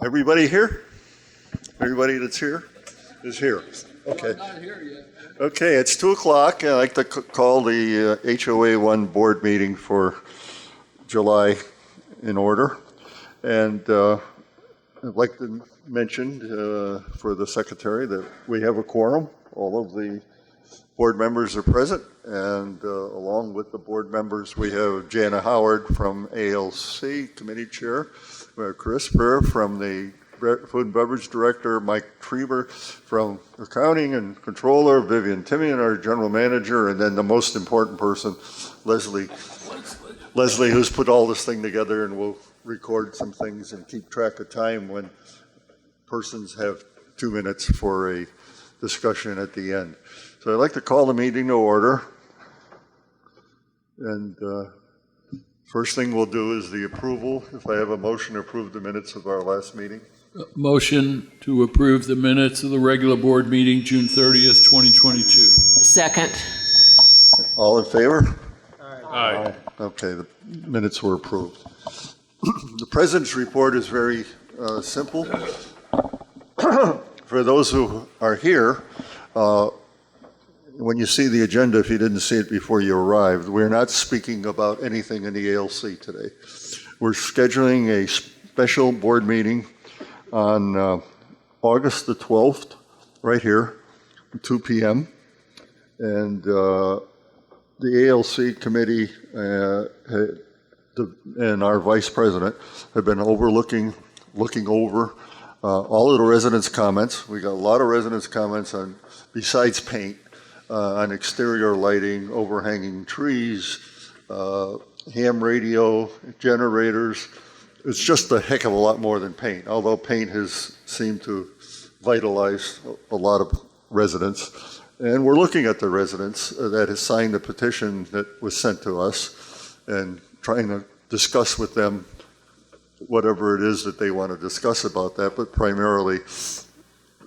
Everybody here? Everybody that's here is here. Okay. I'm not here yet. Okay, it's 2 o'clock. I'd like to call the HOA 1 board meeting for July in order. And I'd like to mention for the secretary that we have a quorum. All of the board members are present, and along with the board members, we have Jana Howard from ALC, committee chair, Chris Burr from the Food and Beverage Director, Mike Trieber from Accounting and Controller, Vivian Timian, our General Manager, and then the most important person, Leslie, who's put all this thing together and will record some things and keep track of time when persons have 2 minutes for a discussion at the end. So I'd like to call the meeting to order. And first thing we'll do is the approval. If I have a motion to approve the minutes of our last meeting. Motion to approve the minutes of the regular board meeting, June 30th, 2022. Second. All in favor? Aye. Okay, the minutes were approved. The president's report is very simple. For those who are here, when you see the agenda, if you didn't see it before you arrived, we're not speaking about anything in the ALC today. We're scheduling a special board meeting on August the 12th, right here, 2 p.m. And the ALC committee and our vice president have been looking over all of the residents' comments. We got a lot of residents' comments on, besides paint, on exterior lighting, overhanging trees, ham radio, generators. It's just a heck of a lot more than paint, although paint has seemed to vitalize a lot of residents. And we're looking at the residents that has signed the petition that was sent to us and trying to discuss with them whatever it is that they want to discuss about that, but primarily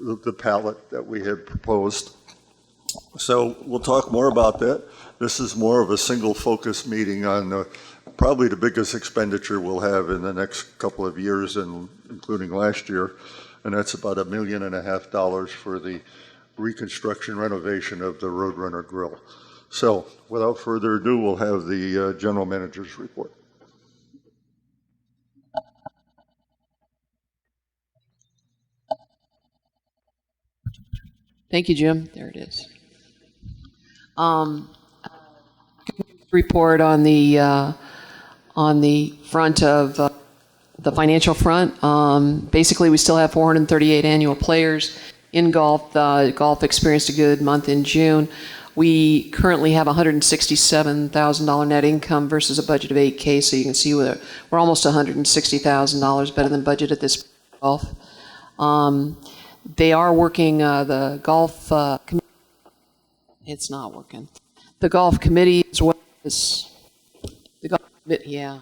the palette that we had proposed. So we'll talk more about that. This is more of a single focus meeting on probably the biggest expenditure we'll have in the next couple of years, and including last year, and that's about $1.5 million for the reconstruction renovation of the Roadrunner Grill. So without further ado, we'll have the general manager's report. Thank you, Jim. There it is. Report on the front of the financial front. Basically, we still have 438 annual players in golf. Golf experienced a good month in June. We currently have $167,000 net income versus a budget of $8K. So you can see we're almost $160,000 better than budget at this golf. They are working the golf. It's not working. The golf committee as well as the golf committee. Yeah.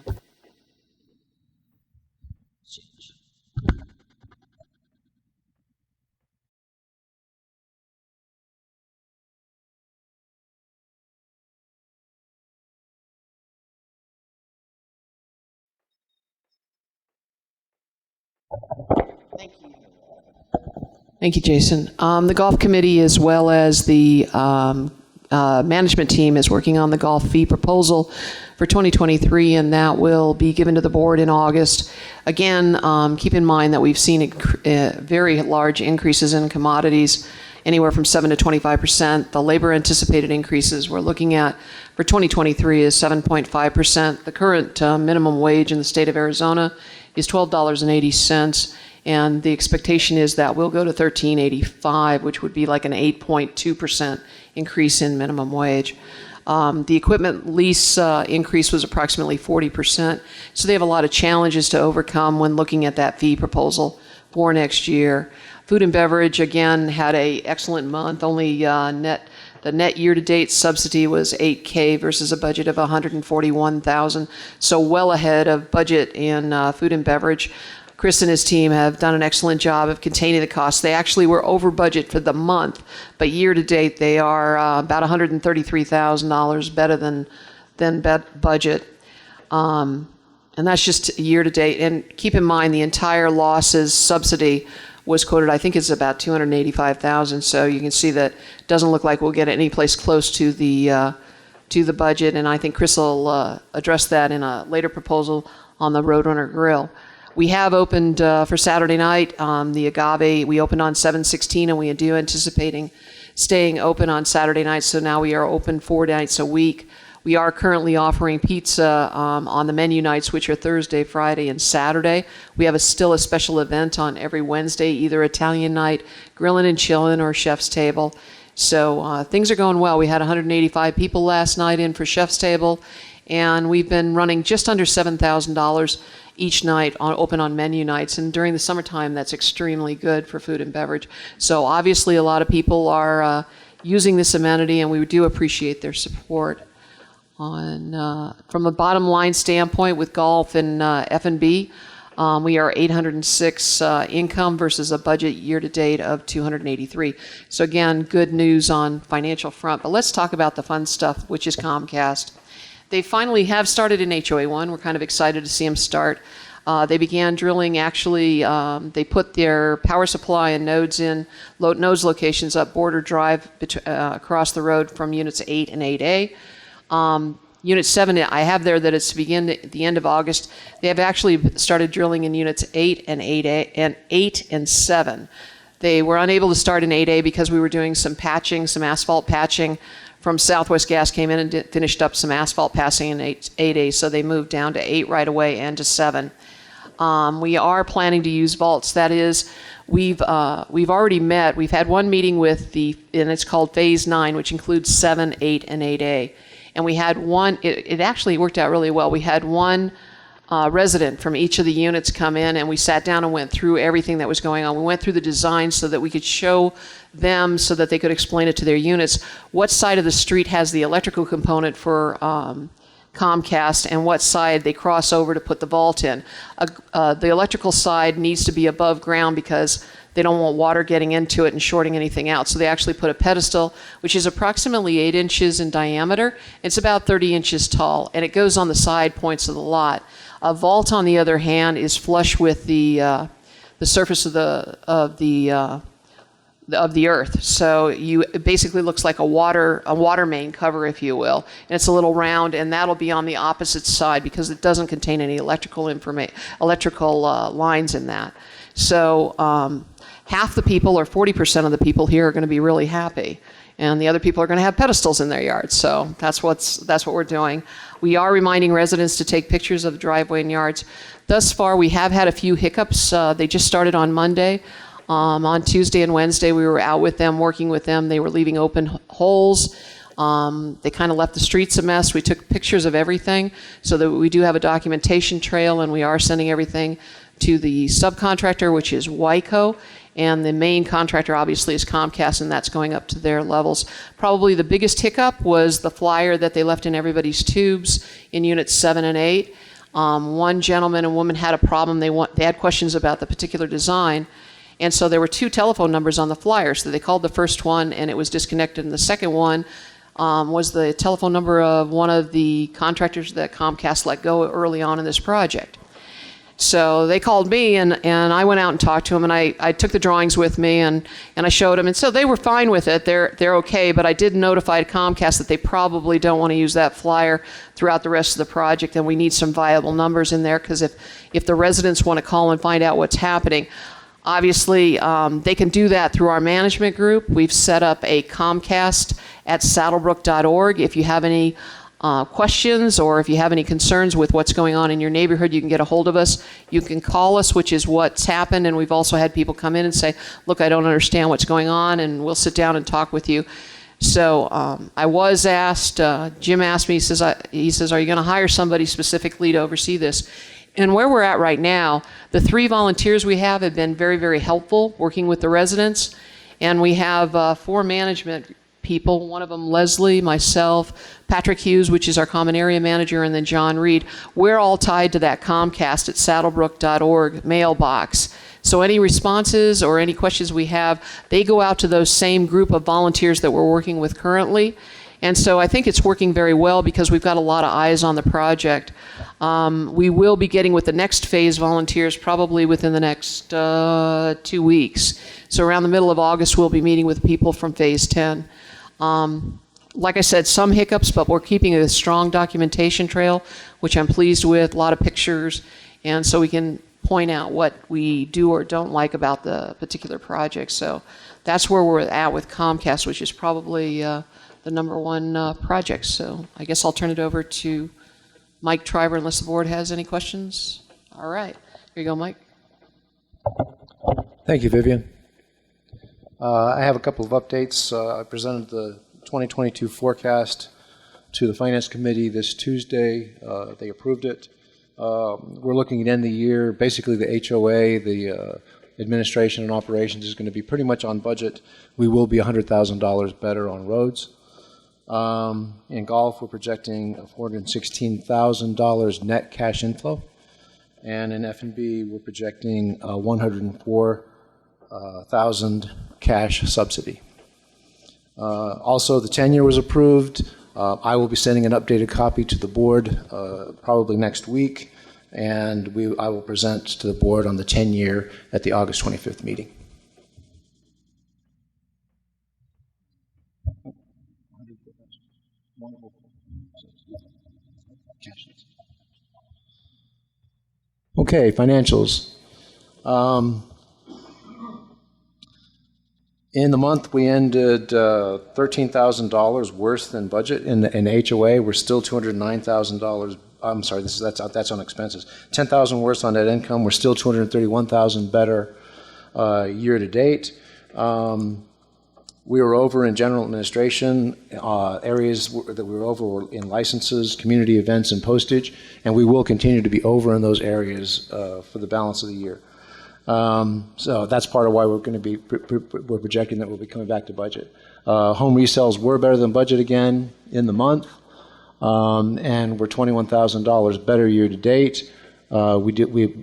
Thank you. Thank you, Jason. The golf committee, as well as the management team, is working on the golf fee proposal for 2023, and that will be given to the board in August. Again, keep in mind that we've seen very large increases in commodities, anywhere from 7 to 25%. The labor anticipated increases we're looking at for 2023 is 7.5%. The current minimum wage in the state of Arizona is $12.80. And the expectation is that we'll go to $13.85, which would be like an 8.2% increase in minimum wage. The equipment lease increase was approximately 40%. So they have a lot of challenges to overcome when looking at that fee proposal for next year. Food and beverage, again, had an excellent month. Only the net year-to-date subsidy was $8K versus a budget of $141,000. So well ahead of budget in food and beverage. Chris and his team have done an excellent job of containing the costs. They actually were over budget for the month, but year to date they are about $133,000 better than budget. And And that's just year to date. And keep in mind, the entire losses subsidy was quoted, I think it's about $285,000. So you can see that it doesn't look like we'll get any place close to the budget. And I think Chris will address that in a later proposal on the Roadrunner Grill. We have opened for Saturday night, the Agave. We opened on 7/16, and we do anticipating staying open on Saturday night. So now we are open 4 nights a week. We are currently offering pizza on the menu nights, which are Thursday, Friday, and Saturday. We have still a special event on every Wednesday, either Italian night, grilling and chilling, or chef's table. So things are going well. We had 185 people last night in for chef's table, and we've been running just under $7,000 each night open on menu nights. And during the summertime, that's extremely good for food and beverage. So obviously a lot of people are using this amenity, and we do appreciate their support. From a bottom line standpoint with golf and F&B, we are 806 income versus a budget year to date of 283. So again, good news on financial front. But let's talk about the fun stuff, which is Comcast. They finally have started in HOA1. We're kind of excited to see them start. They began drilling, actually, they put their power supply and nodes locations up Border Drive across the road from units 8 and 8A. Unit 7, I have there that it's to begin at the end of August. They have actually started drilling in units 8 and 8A and 8 and 7. They were unable to start in 8A because we were doing some patching, some asphalt patching. From Southwest Gas came in and finished up some asphalt passing in 8A, so they moved down to 8 right away and to 7. We are planning to use vaults. That is, we've already met. We've had one meeting with and it's called Phase 9, which includes 7, 8, and 8A. And we had one, it actually worked out really well. We had one resident from each of the units come in, and we sat down and went through everything that was going on. We went through the design so that we could show them, so that they could explain it to their units, what side of the street has the electrical component for Comcast and what side they cross over to put the vault in. The electrical side needs to be above ground because they don't want water getting into it and shorting anything out. So they actually put a pedestal, which is approximately 8 inches in diameter. It's about 30 inches tall, and it goes on the side points of the lot. A vault, on the other hand, is flush with the surface of the earth. So it basically looks like a water main cover, if you will. And it's a little round, and that'll be on the opposite side because it doesn't contain any electrical lines in that. So half the people, or 40% of the people here, are going to be really happy, and the other people are going to have pedestals in their yards. So that's what we're doing. We are reminding residents to take pictures of the driveway and yards. Thus far, we have had a few hiccups. They just started on Monday. On Tuesday and Wednesday, we were out with them, working with them. They were leaving open holes. They kind of left the streets a mess. We took pictures of everything so that we do have a documentation trail, and we are sending everything to the subcontractor, which is Wyco, and the main contractor obviously is Comcast, and that's going up to their levels. Probably the biggest hiccup was the flyer that they left in everybody's tubes in units 7 and 8. One gentleman and woman had a problem. They had questions about the particular design, and so there were 2 telephone numbers on the flyer. So they called the first one, and it was disconnected, and the second one was the telephone number of one of the contractors that Comcast let go early on in this project. So they called me, and I went out and talked to them, and I took the drawings with me, and I showed them. And so they were fine with it. They're okay, but I did notify Comcast that they probably don't want to use that flyer throughout the rest of the project, and we need some viable numbers in there, because if the residents want to call and find out what's happening, obviously they can do that through our management group. We've set up a Comcast at saddlebrook.org. If you have any questions, or if you have any concerns with what's going on in your neighborhood, you can get a hold of us. You can call us, which is what's happened, and we've also had people come in and say, look, I don't understand what's going on, and we'll sit down and talk with you. So I was asked, Jim asked me, he says, are you going to hire somebody specifically to oversee this? And where we're at right now, the 3 volunteers we have been very, very helpful working with the residents, and we have 4 management people, one of them Leslie, myself, Patrick Hughes, which is our common area manager, and then John Reed. We're all tied to that Comcast at saddlebrook.org mailbox. So any responses or any questions we have, they go out to those same group of volunteers that we're working with currently, And so I think it's working very well because we've got a lot of eyes on the project. We will be getting with the next phase volunteers probably within the next 2 weeks. So around the middle of August, we'll be meeting with people from phase 10. Like I said, some hiccups, but we're keeping a strong documentation trail, which I'm pleased with, a lot of pictures, and so we can point out what we do or don't like about the particular project. So that's where we're at with Comcast, which is probably the number one project. So I guess I'll turn it over to Mike Triber unless the board has any questions. All right. Here you go, Mike. Thank you, Vivian. I have a couple of updates. I presented the 2022 forecast to the Finance Committee this Tuesday. They approved it. We're looking at end of the year. Basically, the HOA, the administration and operations is going to be pretty much on budget. We will be $100,000 better on roads. In golf, we're projecting $416,000 net cash inflow. And in F&B, we're projecting $104,000 cash subsidy. Also, the 10-year was approved. I will be sending an updated copy to the board probably next week, and I will present to the board on the 10-year at the August 25th meeting. Okay, financials. In the month, we ended $13,000 worse than budget. In HOA, we're still $209,000. I'm sorry, that's on expenses. $10,000 worse on net income. We're still $231,000 better year to date. We were over in general administration. Areas that we were over were in licenses, community events, and postage, and we will continue to be over in those areas for the balance of the year. So that's part of why we're going to be we're projecting that we'll be coming back to budget. Home resales were better than budget again in the month, and we're $21,000 better year to date. We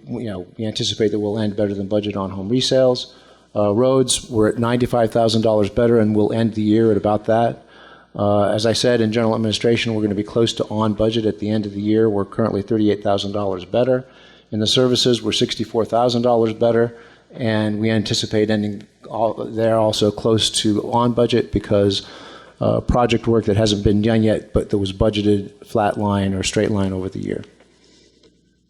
anticipate that we'll end better than budget on home resales. Roads, we're at $95,000 better, and we'll end the year at about that. As I said, in general administration, we're going to be close to on budget at the end of the year. We're currently $38,000 better. In the services, we're $64,000 better, and we anticipate ending there also close to on budget because project work that hasn't been done yet, but that was budgeted flat line or straight line over the year.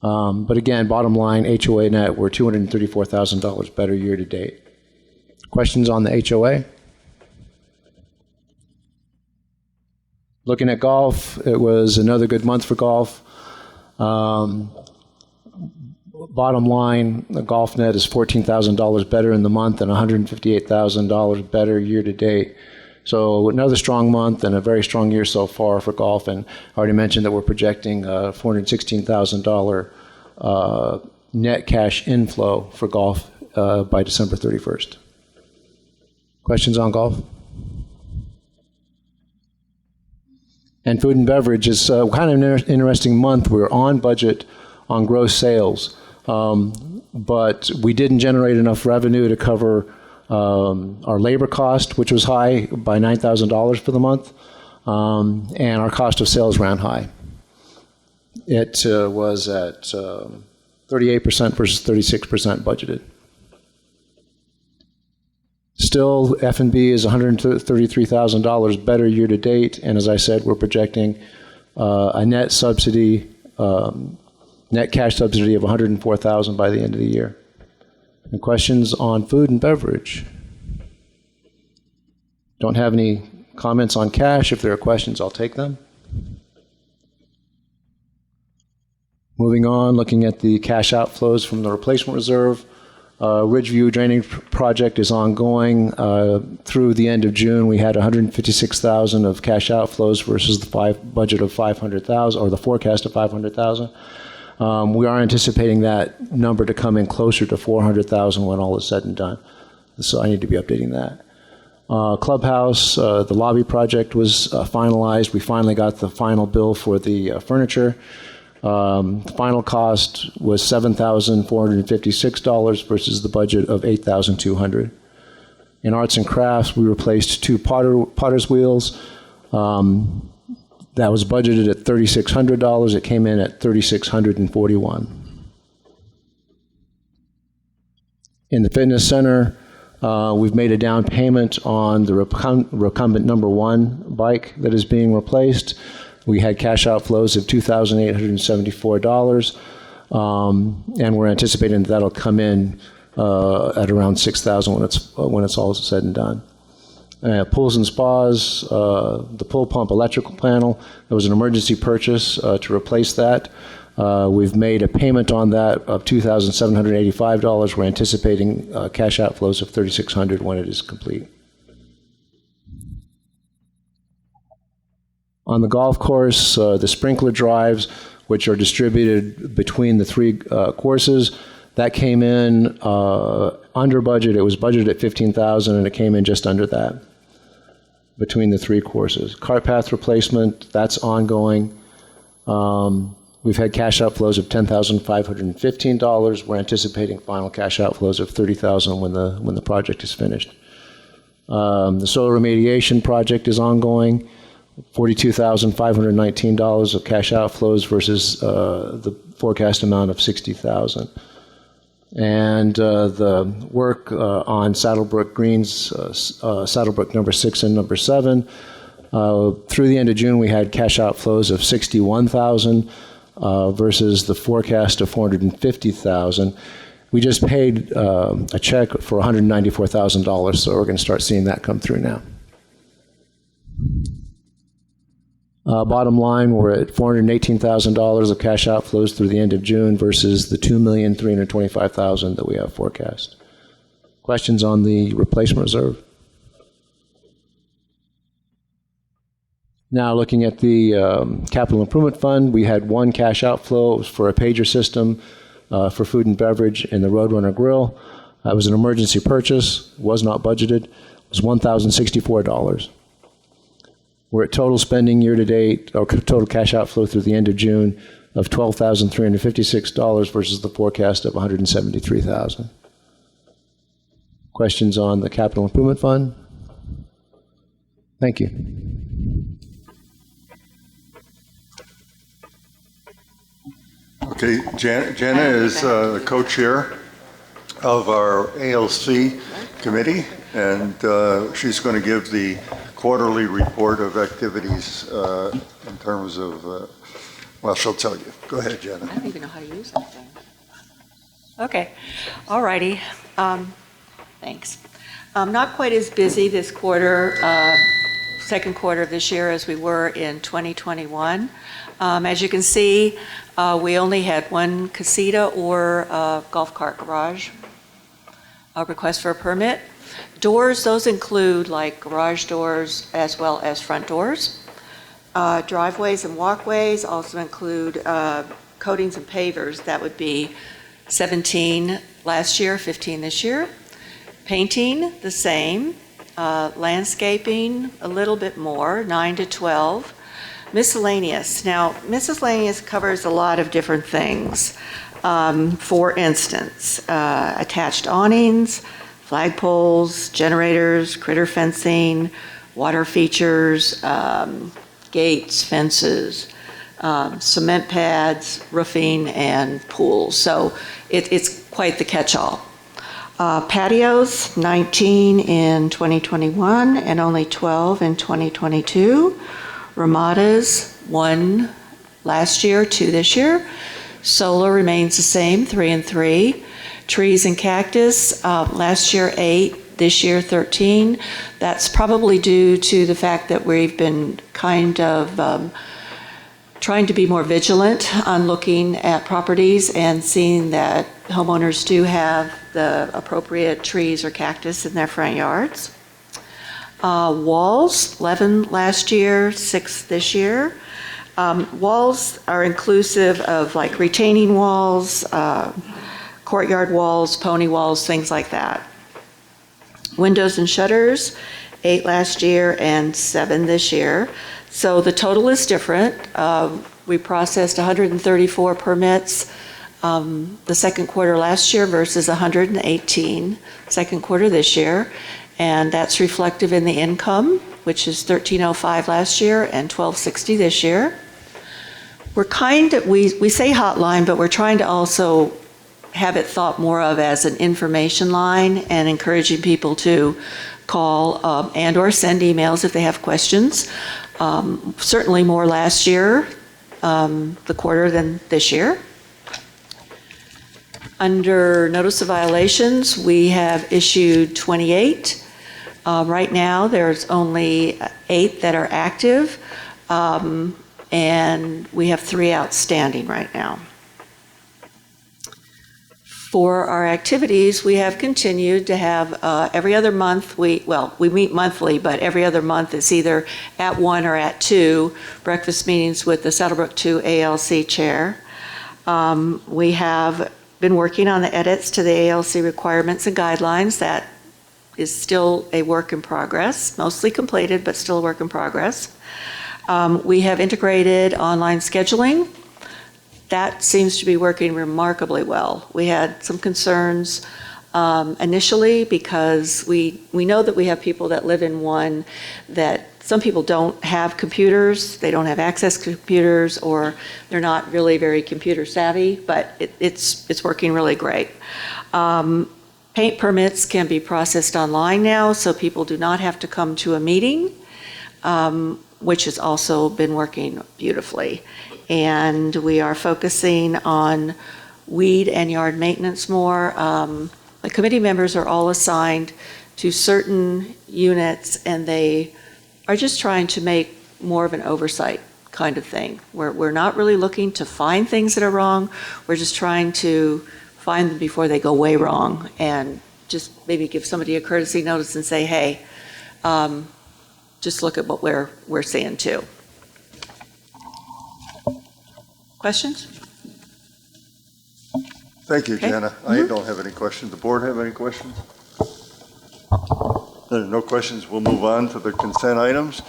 But again, bottom line, HOA net, we're $234,000 better year to date. Questions on the HOA? Looking at golf, it was another good month for golf. Bottom line, the golf net is $14,000 better in the month and $158,000 better year to date. So another strong month and a very strong year so far for golf. And I already mentioned that we're projecting $416,000 net cash inflow for golf by December 31st. Questions on golf? And food and beverage is kind of an interesting month. We're on budget on gross sales, but we didn't generate enough revenue to cover our labor cost, which was high by $9,000 for the month, and our cost of sales ran high. It was at 38% versus 36% budgeted. Still, F&B is $133,000 better year to date, and as I said, we're projecting a net subsidy, net cash subsidy of $104,000 by the end of the year. Any questions on food and beverage? Don't have any comments on cash. If there are questions, I'll take them. Moving on, looking at the cash outflows from the replacement reserve. Ridgeview drainage project is ongoing. Through the end of June, we had $156,000 of cash outflows versus the budget of $500,000 or the forecast of $500,000. We are anticipating that number to come in closer to $400,000 when all is said and done. So I need to be updating that. Clubhouse, the lobby project was finalized. We finally got the final bill for the furniture. Final cost was $7,456 versus the budget of $8,200. In arts and crafts, we replaced 2 potter's wheels. That was budgeted at $3,600. It came in at $3,641. In the fitness center, we've made a down payment on the recumbent number 1 bike that is being replaced. We had cash outflows of $2,874, and we're anticipating that that'll come in at around $6,000 when it's all said and done. Pools and spas, the pool pump electrical panel, there was an emergency purchase to replace that. We've made a payment on that of $2,785. We're anticipating cash outflows of $3,600 when it is complete. On the golf course, the sprinkler drives, which are distributed between the 3 courses, that came in under budget. It was budgeted at $15,000, and it came in just under that between the 3 courses. Cart path replacement, that's ongoing. We've had cash outflows of $10,515. We're anticipating final cash outflows of $30,000 when the project is finished. The solar remediation project is ongoing. $42,519 of cash outflows versus the forecast amount of $60,000. And the work on Saddlebrook Greens, Saddlebrook number 6 and number 7, through the end of June we had cash outflows of $61,000 versus the forecast of $450,000. We just paid a check for $194,000, so we're going to start seeing that come through now. Bottom line, we're at $418,000 of cash outflows through the end of June versus the $2,325,000 that we have forecast. Questions on the replacement reserve? Now looking at the capital improvement fund, we had 1 cash outflow. It was for a pager system for food and beverage in the Roadrunner Grill. It was an emergency purchase, was not budgeted. It was $1,064. We're at total spending year-to-date, or total cash outflow through the end of June of $12,356 versus the forecast of $173,000. Questions on the capital improvement fund? Thank you. Okay, Jana is the co-chair of our ALC committee, and she's going to give the quarterly report of activities in terms of, well, she'll tell you. Go ahead, Jana. I don't even know how to use that thing. Okay, all righty. Thanks. Not quite as busy this quarter, second quarter of this year as we were in 2021. As you can see, we only had 1 casita or golf cart garage request for a permit. Doors, those include like garage doors as well as front doors. Driveways and walkways also include coatings and pavers. That would be 17 last year, 15 this year. Painting, the same. Landscaping, a little bit more, 9 to 12. Miscellaneous. Now, miscellaneous covers a lot of different things. For instance, attached awnings, flagpoles, generators, critter fencing, water features, gates, fences, cement pads, roofing, and pools. So it's quite the catch-all. Patios, 19 in 2021 and only 12 in 2022. Ramadas, 1 last year, 2 this year. Solar remains the same, 3 and 3. Trees and cactus, last year 8, this year 13. That's probably due to the fact that we've been kind of trying to be more vigilant on looking at properties and seeing that homeowners do have the appropriate trees or cactus in their front yards. Walls, 11 last year, 6 this year. Walls are inclusive of like retaining walls, courtyard walls, pony walls, things like that. Windows and shutters, 8 last year and 7 this year. So the total is different. We processed 134 permits the second quarter last year versus 118 second quarter this year. And that's reflective in the income which is $13.05 last year and $12.60 this year. We say hotline, but we're trying to also have it thought more of as an information line and encouraging people to call and or send emails if they have questions. Certainly more last year, the quarter, than this year. Under notice of violations, we have issued 28. Right now, there's only 8 that are active, and we have 3 outstanding right now. For our activities, we have continued to have every other month, we meet monthly, but every other month it's either at 1 or at 2 breakfast meetings with the Saddlebrook 2 ALC chair. We have been working on the edits to the ALC requirements and guidelines. That is still a work in progress, mostly completed, but still a work in progress. We have integrated online scheduling. That seems to be working remarkably well. We had some concerns initially because we know that we have people that live in one that some people don't have computers, they don't have access to computers, or they're not really very computer savvy, but it's working really great. Paint permits can be processed online now, so people do not have to come to a meeting, which has also been working beautifully. And we are focusing on weed and yard maintenance more. The committee members are all assigned to certain units, and they are just trying to make more of an oversight kind of thing. We're not really looking to find things that are wrong. We're just trying to find them before they go way wrong, and just maybe give somebody a courtesy notice and say, hey, just look at what we're seeing too. Questions? Thank you, Okay. Jana. I don't have any questions. The board have any questions? There are no questions. We'll move on to the consent items.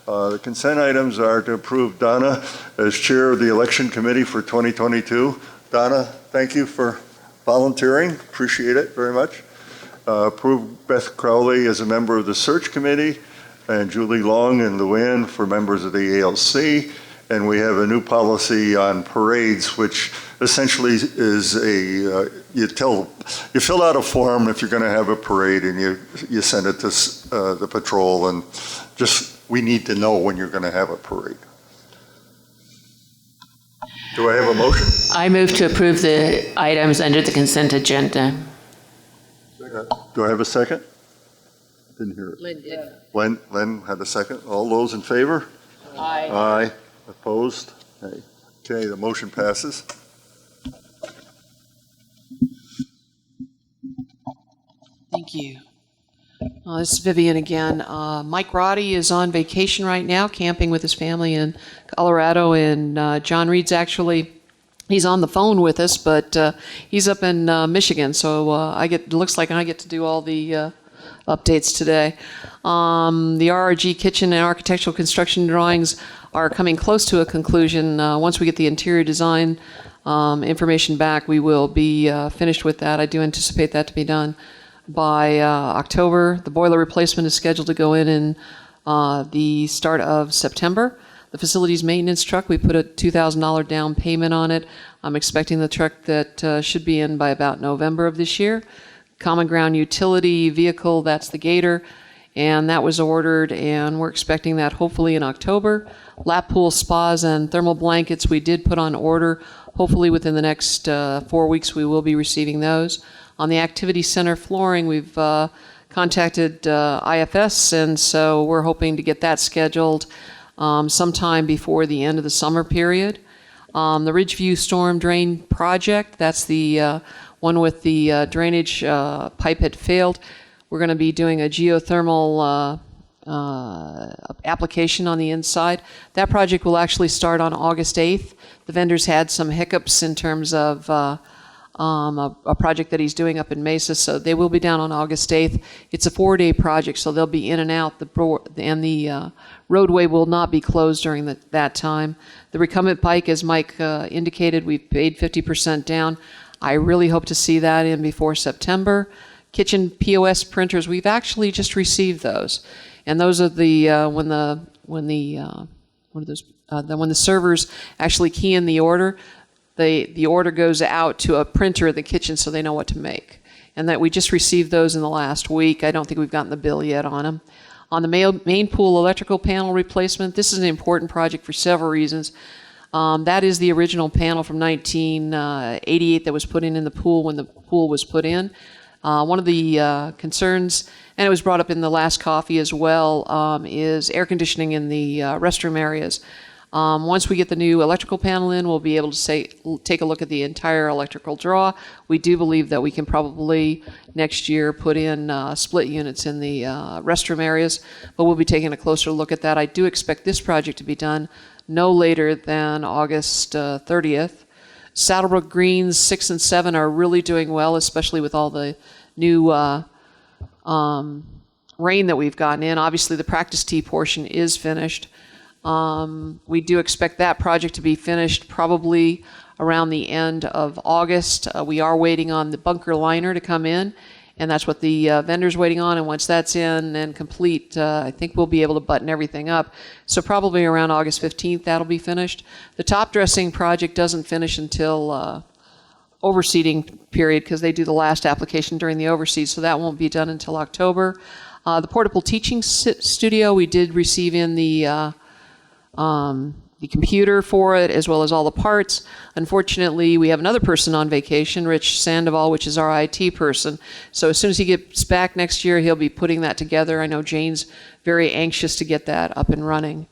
The consent items are to approve Donna as chair of the election committee for 2022. Donna, thank you for volunteering. Appreciate it very much. Approve Beth Crowley as a member of the search committee, and Julie Long and Luann for members of the ALC. And we have a new policy on parades, which essentially is you fill out a form if you're going to have a parade, and you send it to the patrol, and we need to know when you're going to have a parade. Do I have a motion? I move to approve the items under the consent agenda. Do I have a second? Didn't hear it. Lynn did. Len had a second. All those in favor? Aye. Aye. Opposed? Okay, the motion passes. Thank you. This is Vivian again. Mike Roddy is on vacation right now, camping with his family in Colorado, and John Reed's he's on the phone with us, but he's up in Michigan, so it looks like I get to do all the updates today. The RRG kitchen and architectural construction drawings are coming close to a conclusion. Once we get the interior design information back, we will be finished with that. I do anticipate that to be done by October. The boiler replacement is scheduled to go in the start of September. The facilities maintenance truck, we put a $2,000 down payment on it. I'm expecting the truck that should be in by about November of this year. Common ground utility vehicle, that's the Gator, and that was ordered, and we're expecting that hopefully in October. Lap pool spas and thermal blankets we did put on order. Hopefully within the next 4 weeks we will be receiving those. On the activity center flooring, we've contacted IFS, and so we're hoping to get that scheduled sometime before the end of the summer period. The Ridgeview Storm Drain Project, that's the one with the drainage pipe had failed. We're going to be doing a geothermal application on the inside. That project will actually start on August 8th. The vendors had some hiccups in terms of a project that he's doing up in Mesa, so they will be down on August 8th. It's a 4-day project, so they'll be in and out, and the roadway will not be closed during that time. The recumbent pike, as Mike indicated, we've paid 50% down. I really hope to see that in before September. Kitchen POS printers, we've actually just received those. And those are the when the servers actually key in the order, the order goes out to a printer in the kitchen so they know what to make. And that we just received those in the last week. I don't think we've gotten the bill yet on them. On the main pool electrical panel replacement, this is an important project for several reasons. That is the original panel from 1988 that was put in the pool when the pool was put in. One of the concerns, and it was brought up in the last coffee as well, is air conditioning in the restroom areas. Once we get the new electrical panel in, we'll be able to take a look at the entire electrical draw. We do believe that we can probably next year put in split units in the restroom areas, but we'll be taking a closer look at that. I do expect this project to be done no later than August 30th. Saddlebrook Greens 6 and 7 are really doing well, especially with all the new rain that we've gotten in. Obviously, the practice tee portion is finished. We do expect that project to be finished probably around the end of August. We are waiting on the bunker liner to come in, and that's what the vendor's waiting on. And once that's in and complete, I think we'll be able to button everything up. So probably around August 15th, that'll be finished. The top dressing project doesn't finish until overseeding period because they do the last application during the overseed, so that won't be done until October. The portable teaching studio, we did receive in the computer for it, as well as all the parts. Unfortunately, we have another person on vacation, Rich Sandoval, which is our IT person. So as soon as he gets back next year, he'll be putting that together. I know Jane's very anxious to get that up and running.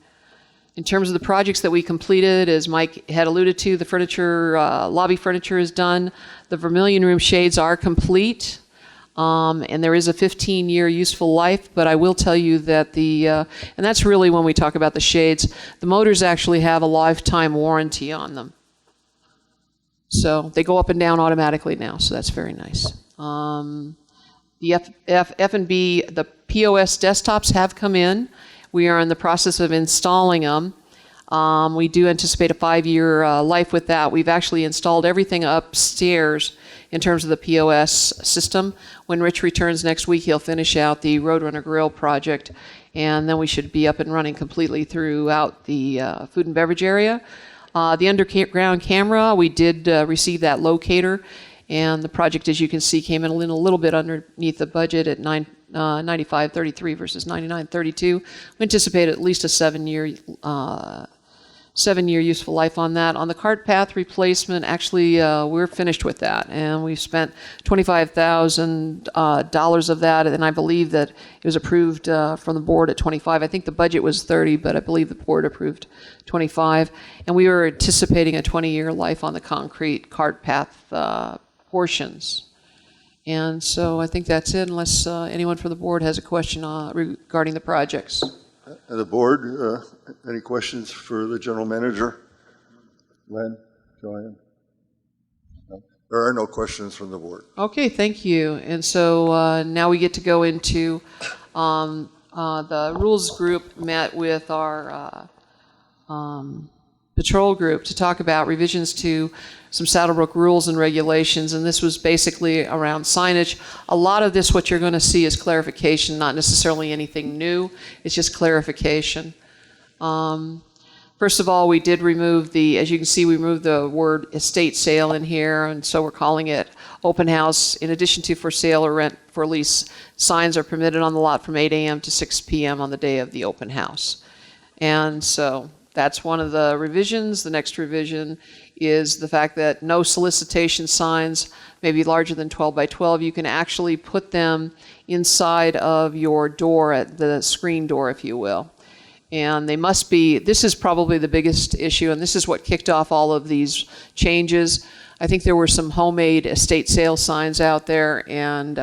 In terms of the projects that we completed, as Mike had alluded to, the furniture, lobby furniture is done. The Vermilion Room shades are complete. And there is a 15-year useful life, but I will tell you that and that's really when we talk about the shades, the motors actually have a lifetime warranty on them. So they go up and down automatically now, so that's very nice. The F&B, the POS desktops have come in. We are in the process of installing them. We do anticipate a 5-year life with that. We've actually installed everything upstairs in terms of the POS system. When Rich returns next week, he'll finish out the Roadrunner Grill project, and then we should be up and running completely throughout the food and beverage area. The underground camera, we did receive that locator, and the project, as you can see, came in a little bit underneath the budget at $95.33 versus $99.32. We anticipate at least a 7-year useful life on that. On the cart path replacement, actually, we're finished with that, and we've spent $25,000 of that, and I believe that it was approved from the board at 25. I think the budget was 30, but I believe the board approved 25, and we were anticipating a 20-year life on the concrete cart path portions. And so I think that's it, unless anyone from the board has a question regarding the projects. The board, any questions for the general manager? Len, Joanne? No? There are no questions from the board. Okay, thank you. And so now we get to go into the rules group met with our patrol group to talk about revisions to some Saddlebrook rules and regulations, and this was basically around signage. A lot of this, what you're going to see, is clarification, not necessarily anything new. It's just clarification. First of all, we did remove as you can see, we removed the word estate sale in here, and so we're calling it open house. In addition to for sale or rent for lease, signs are permitted on the lot from 8 a.m. to 6 p.m. on the day of the open house. And so that's one of the revisions. The next revision is the fact that no solicitation signs may be larger than 12 by 12. You can actually put them inside of your door, at the screen door, if you will. And they must be, this is probably the biggest issue, and this is what kicked off all of these changes. I think there were some homemade estate sale signs out there, and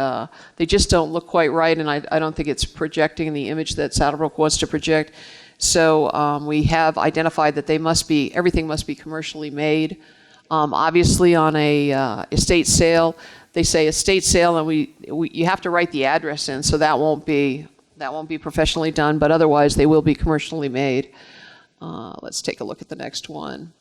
they just don't look quite right, and I don't think it's projecting the image that Saddlebrook wants to project. So we have identified that everything must be commercially made. Obviously, on a estate sale, they say estate sale, and you have to write the address in, so that won't be professionally done, but otherwise they will be commercially made. Let's take a look at the next one.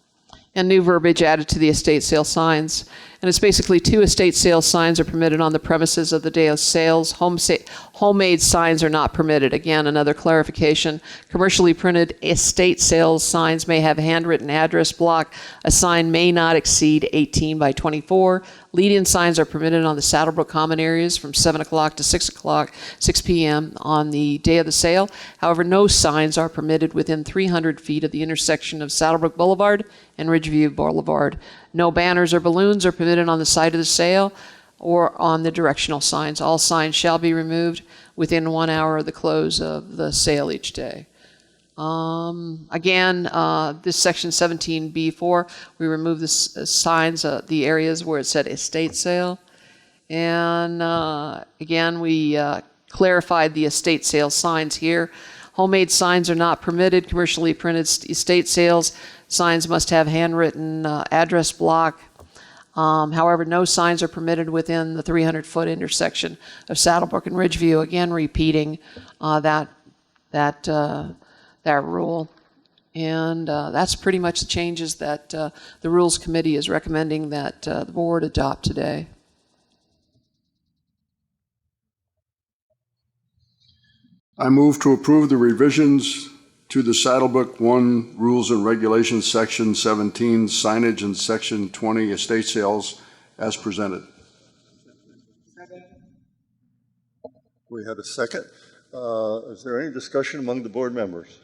and new verbiage added to the estate sale signs. And it's basically 2 estate sale signs are permitted on the premises of the day of sales. Homemade signs are not permitted. Again, another clarification. Commercially printed estate sales signs may have handwritten address block. A sign may not exceed 18 by 24. Lead-in signs are permitted on the Saddlebrook common areas from 7 o'clock to 6 p.m. on the day of the sale. However, no signs are permitted within 300 feet of the intersection of Saddlebrook Boulevard and Ridgeview Boulevard. No banners or balloons are permitted on the site of the sale or on the directional signs. All signs shall be removed within 1 hour of the close of the sale each day. Again, this section 17B4, we remove the signs, the areas where it said estate sale. And again, we clarified the estate sale signs here. Homemade signs are not permitted. Commercially printed estate sales signs must have handwritten address block. However, no signs are permitted within the 300-foot intersection of Saddlebrook and Ridgeview. Again, repeating that rule. And that's pretty much the changes that the Rules Committee is recommending that the board adopt today. I move to approve the revisions to the Saddlebrook 1 Rules and Regulations, Section 17, signage, and Section 20, estate sales, as presented. We had a second. Is there any discussion among the board members?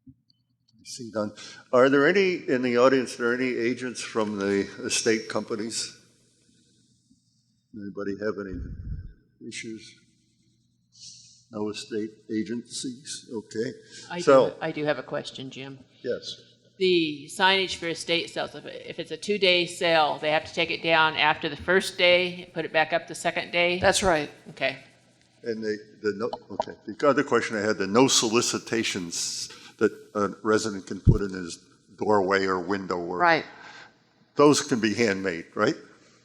I see none. Are there any in the audience? Are there any agents from the estate companies? Anybody have any issues? No estate agencies? Okay. I do have a question, Jim. Yes. The signage for estate sales, if it's a 2-day sale, they have to take it down after the first day, put it back up the second day? That's right. Okay. And the other question I had, the no solicitations that a resident can put in his doorway or window. Right. Those can be handmade, right?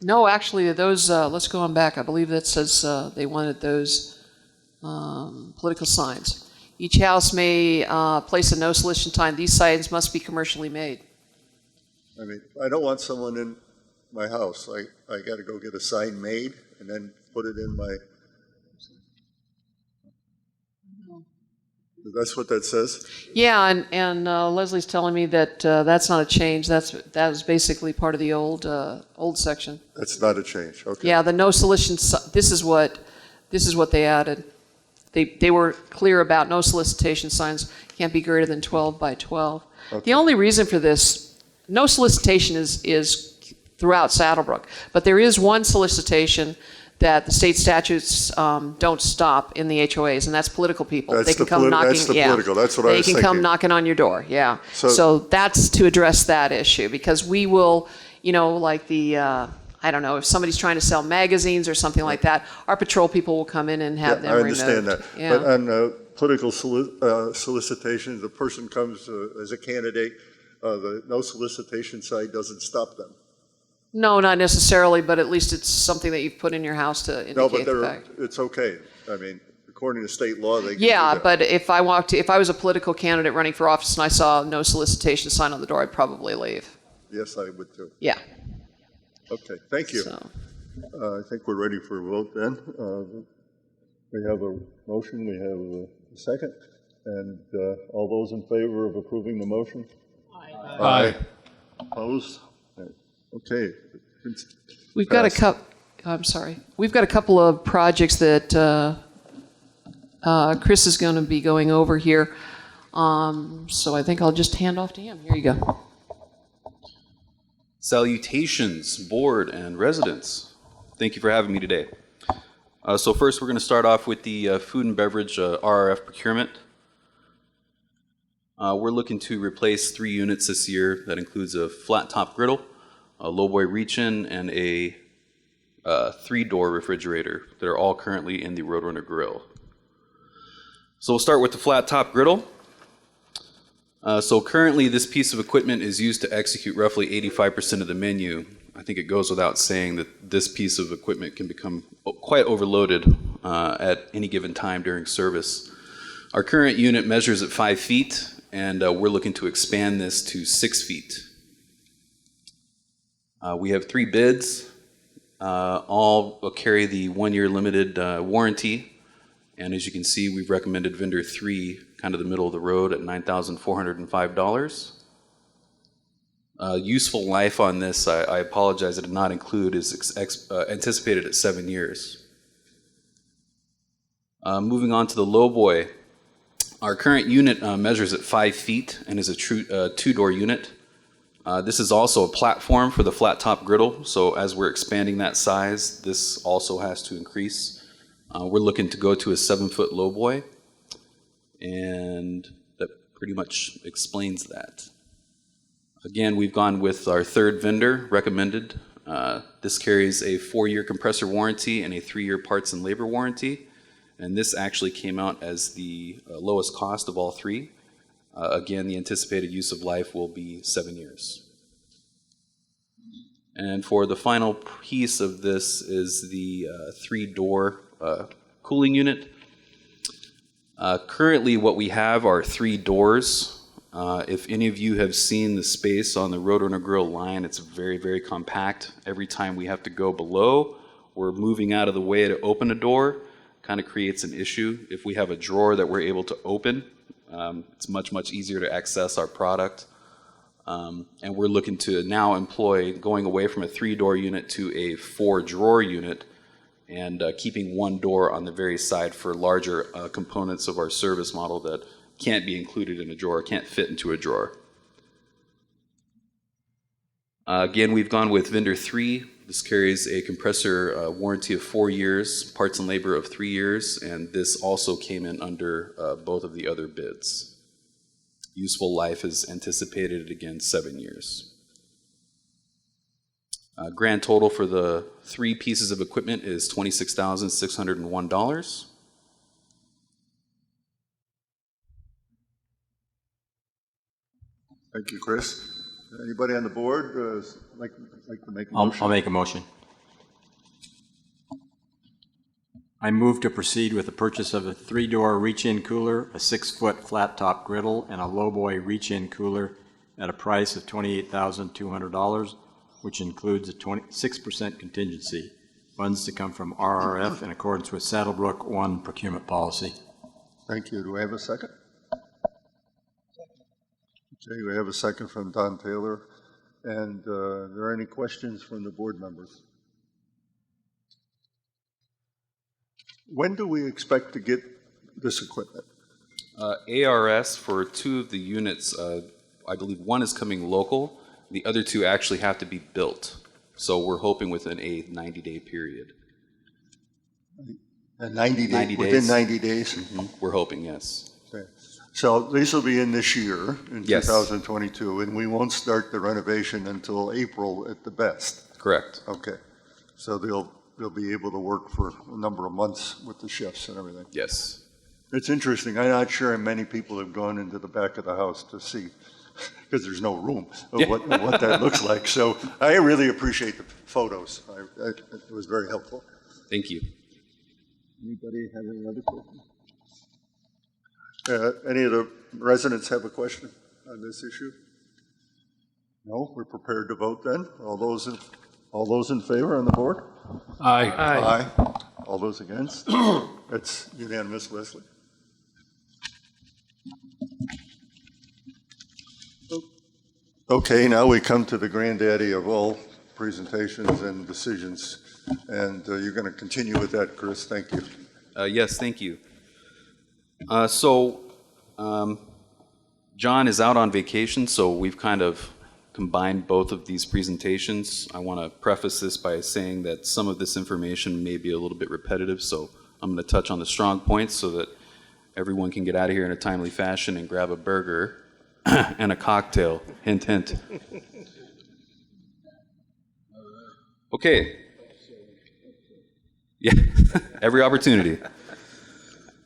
No, actually, those, let's go on back. I believe that says they wanted those political signs. Each house may place a no solicitation sign. These signs must be commercially made. I mean, I don't want someone in my house. I got to go get a sign made and then put it in my. That's what that says? Yeah, and Leslie's telling me that that's not a change. That was basically part of the old section. That's not a change. Okay. Yeah, the no solicitation. This is what they added. They were clear about no solicitation signs can't be greater than 12 by 12. Okay. The only reason for this, no solicitation is throughout Saddlebrook, but there is one solicitation that the state statutes don't stop in the HOAs, and that's political people. That's they can come knocking. That's the political. That's what I was thinking. They can come knocking on your door. Yeah. So that's to address that issue, because we will, like the. I don't know, if somebody's trying to sell magazines or something like that, our patrol people will come in and have them removed. I understand that. Yeah. But on political solicitations, the person comes as a candidate, the no solicitation sign doesn't stop them. No, not necessarily, but at least it's something that you've put in your house to indicate the fact. It's okay. I mean, according to state law, they can do Yeah, that. but if I was a political candidate running for office and I saw no solicitation sign on the door, I'd probably leave. Yes, I would too. Yeah. Okay, thank you. So. I think we're ready for a vote then. We have a motion, we have a second, and all those in favor of approving the motion? Aye. Aye. Opposed? Okay. We've got We've got a couple of projects that Chris is going to be going over here. So I think I'll just hand off to him. Here you go. Salutations, board and residents. Thank you for having me today. So first, we're going to start off with the food and beverage RRF procurement. We're looking to replace 3 units this year. That includes a flat top griddle, a lowboy reach-in, and a 3-door refrigerator that are all currently in the Roadrunner grill. So we'll start with the flat top griddle. So currently this piece of equipment is used to execute roughly 85% of the menu. I think it goes without saying that this piece of equipment can become quite overloaded at any given time during service. Our current unit measures at 5 feet and we're looking to expand this to 6 feet. We have 3 bids. All will carry the 1-year limited warranty. And as you can see, we've recommended vendor 3, kind of the middle of the road, at $9,405. Useful life on this, I apologize, I did not include, is anticipated at 7 years. Moving on to the lowboy. Our current unit measures at 5 feet and is a true 2-door unit. This is also a platform for the flat top griddle, so as we're expanding that size, this also has to increase. We're looking to go to a 7-foot lowboy, and that pretty much explains that. Again, we've gone with our 3rd vendor recommended. This carries a 4-year compressor warranty and a 3-year parts and labor warranty, and this actually came out as the lowest cost of all 3. Again, the anticipated use of life will be 7 years. And for the final piece of this is the 3-door cooling unit. Currently what we have are 3 doors. If any of you have seen the space on the Roadrunner Grill line, it's very, very compact. Every time we have to go below, we're moving out of the way to open a door. Kind of creates an issue. If we have a drawer that we're able to open, it's much, much easier to access our product. And we're looking to now employ going away from a 3-door unit to a 4-drawer unit, and keeping 1 door on the very side for larger components of our service model that can't be included in a drawer, can't fit into a drawer. Again, we've gone with vendor 3. This carries a compressor warranty of 4 years, parts and labor of 3 years, and this also came in under both of the other bids. Useful life is anticipated at, again, 7 years. Grand total for the 3 pieces of equipment is $26,601. Thank you, Chris. Anybody on the board like to make a motion? I'll make a motion. I move to proceed with the purchase of a 3-door reach-in cooler, a 6-foot flat-top griddle, and a lowboy reach-in cooler at a price of $28,200, which includes a 6% contingency. Funds to come from RRF in accordance with Saddlebrook 1 procurement policy. Thank you. Do I have a second? Okay, we have a second from Don Taylor. And are there any questions from the board members? When do we expect to get this equipment? ARS for 2 of the units, I believe 1 is coming local. The other 2 actually have to be built. So we're hoping within a 90-day period. 90 days? 90 Within days. 90 days? Mm-hmm. We're hoping, yes. Okay. So these will be in this year, in Yes. 2022, and we won't start the renovation until April at the best. Correct. Okay. So they'll be able to work for a number of months with the shifts and everything. Yes. It's interesting. I'm not sure many people have gone into the back of the house to see, because there's no room, of what that looks like. So I really appreciate the photos. It was very helpful. Thank you. Anybody have any other questions? Any of the residents have a question on this issue? No? We're prepared to vote then? All those in favor on the board? Aye. Aye. All those against? It's unanimous, Leslie. Okay, now we come to the granddaddy of all presentations and decisions. And you're going to continue with that, Chris. Thank you. Yes, thank you. John is out on vacation, so we've kind of combined both of these presentations. I want to preface this by saying that some of this information may be a little bit repetitive, so I'm going to touch on the strong points so that everyone can get out of here in a timely fashion and grab a burger and a cocktail. Hint, hint. Okay. Yeah, every opportunity.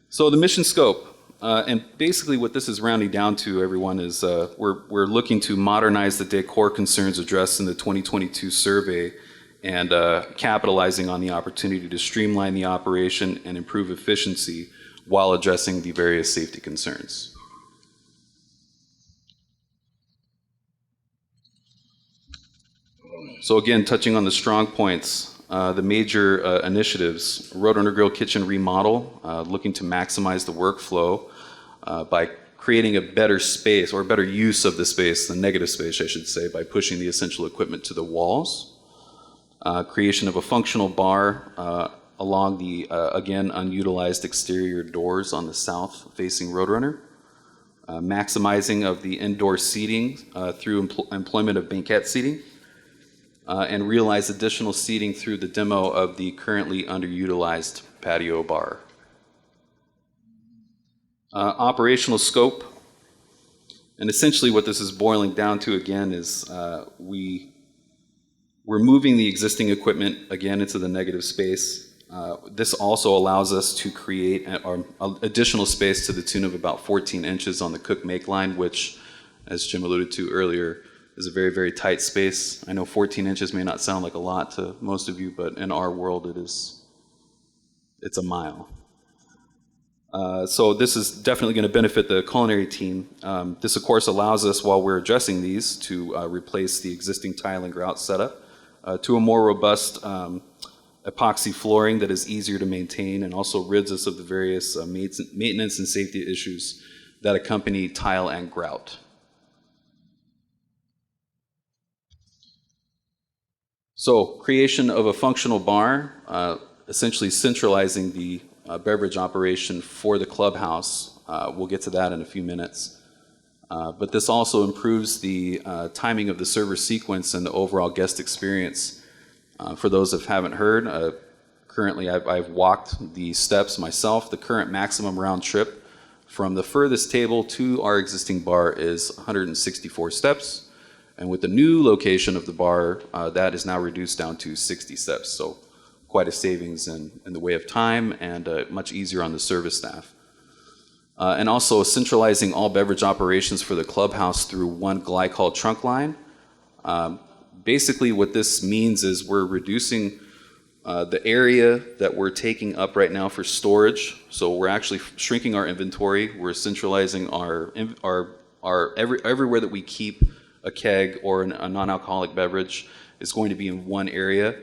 So the mission scope. And basically what this is rounding down to, everyone, is we're looking to modernize the decor concerns addressed in the 2022 survey and capitalizing on the opportunity to streamline the operation and improve efficiency while addressing the various safety concerns. So again, touching on the strong points, the major initiatives, Roadrunner Grill kitchen remodel, looking to maximize the workflow by creating a better space or better use of the space, the negative space I should say, by pushing the essential equipment to the walls. Creation of a functional bar along the, again, unutilized exterior doors on the south-facing Roadrunner. Maximizing of the indoor seating through employment of banquette seating. And realize additional seating through the demo of the currently underutilized patio bar. Operational scope, and essentially what this is boiling down to again is we're moving the existing equipment again into the negative space. This also allows us to create additional space to the tune of about 14 inches on the cook-make line, which, as Jim alluded to earlier, is a very, very tight space. I know 14 inches may not sound like a lot to most of you, but in our world it's a mile. So this is definitely going to benefit the culinary team. This, of course, allows us, while we're addressing these, to replace the existing tile and grout setup to a more robust epoxy flooring that is easier to maintain and also rids us of the various maintenance and safety issues that accompany tile and grout. So, creation of a functional bar, essentially centralizing the beverage operation for the clubhouse. We'll get to that in a few minutes. But this also improves the timing of the server sequence and the overall guest experience. For those that haven't heard, currently I've walked the steps myself. The current maximum round trip from the furthest table to our existing bar is 164 steps. And with the new location of the bar, that is now reduced down to 60 steps. So quite a savings in the way of time and much easier on the service staff. And also centralizing all beverage operations for the clubhouse through one glycol trunk line. Basically what this means is we're reducing the area that we're taking up right now for storage. So we're actually shrinking our inventory. We're centralizing everywhere that we keep a keg or a non-alcoholic beverage is going to be in one area.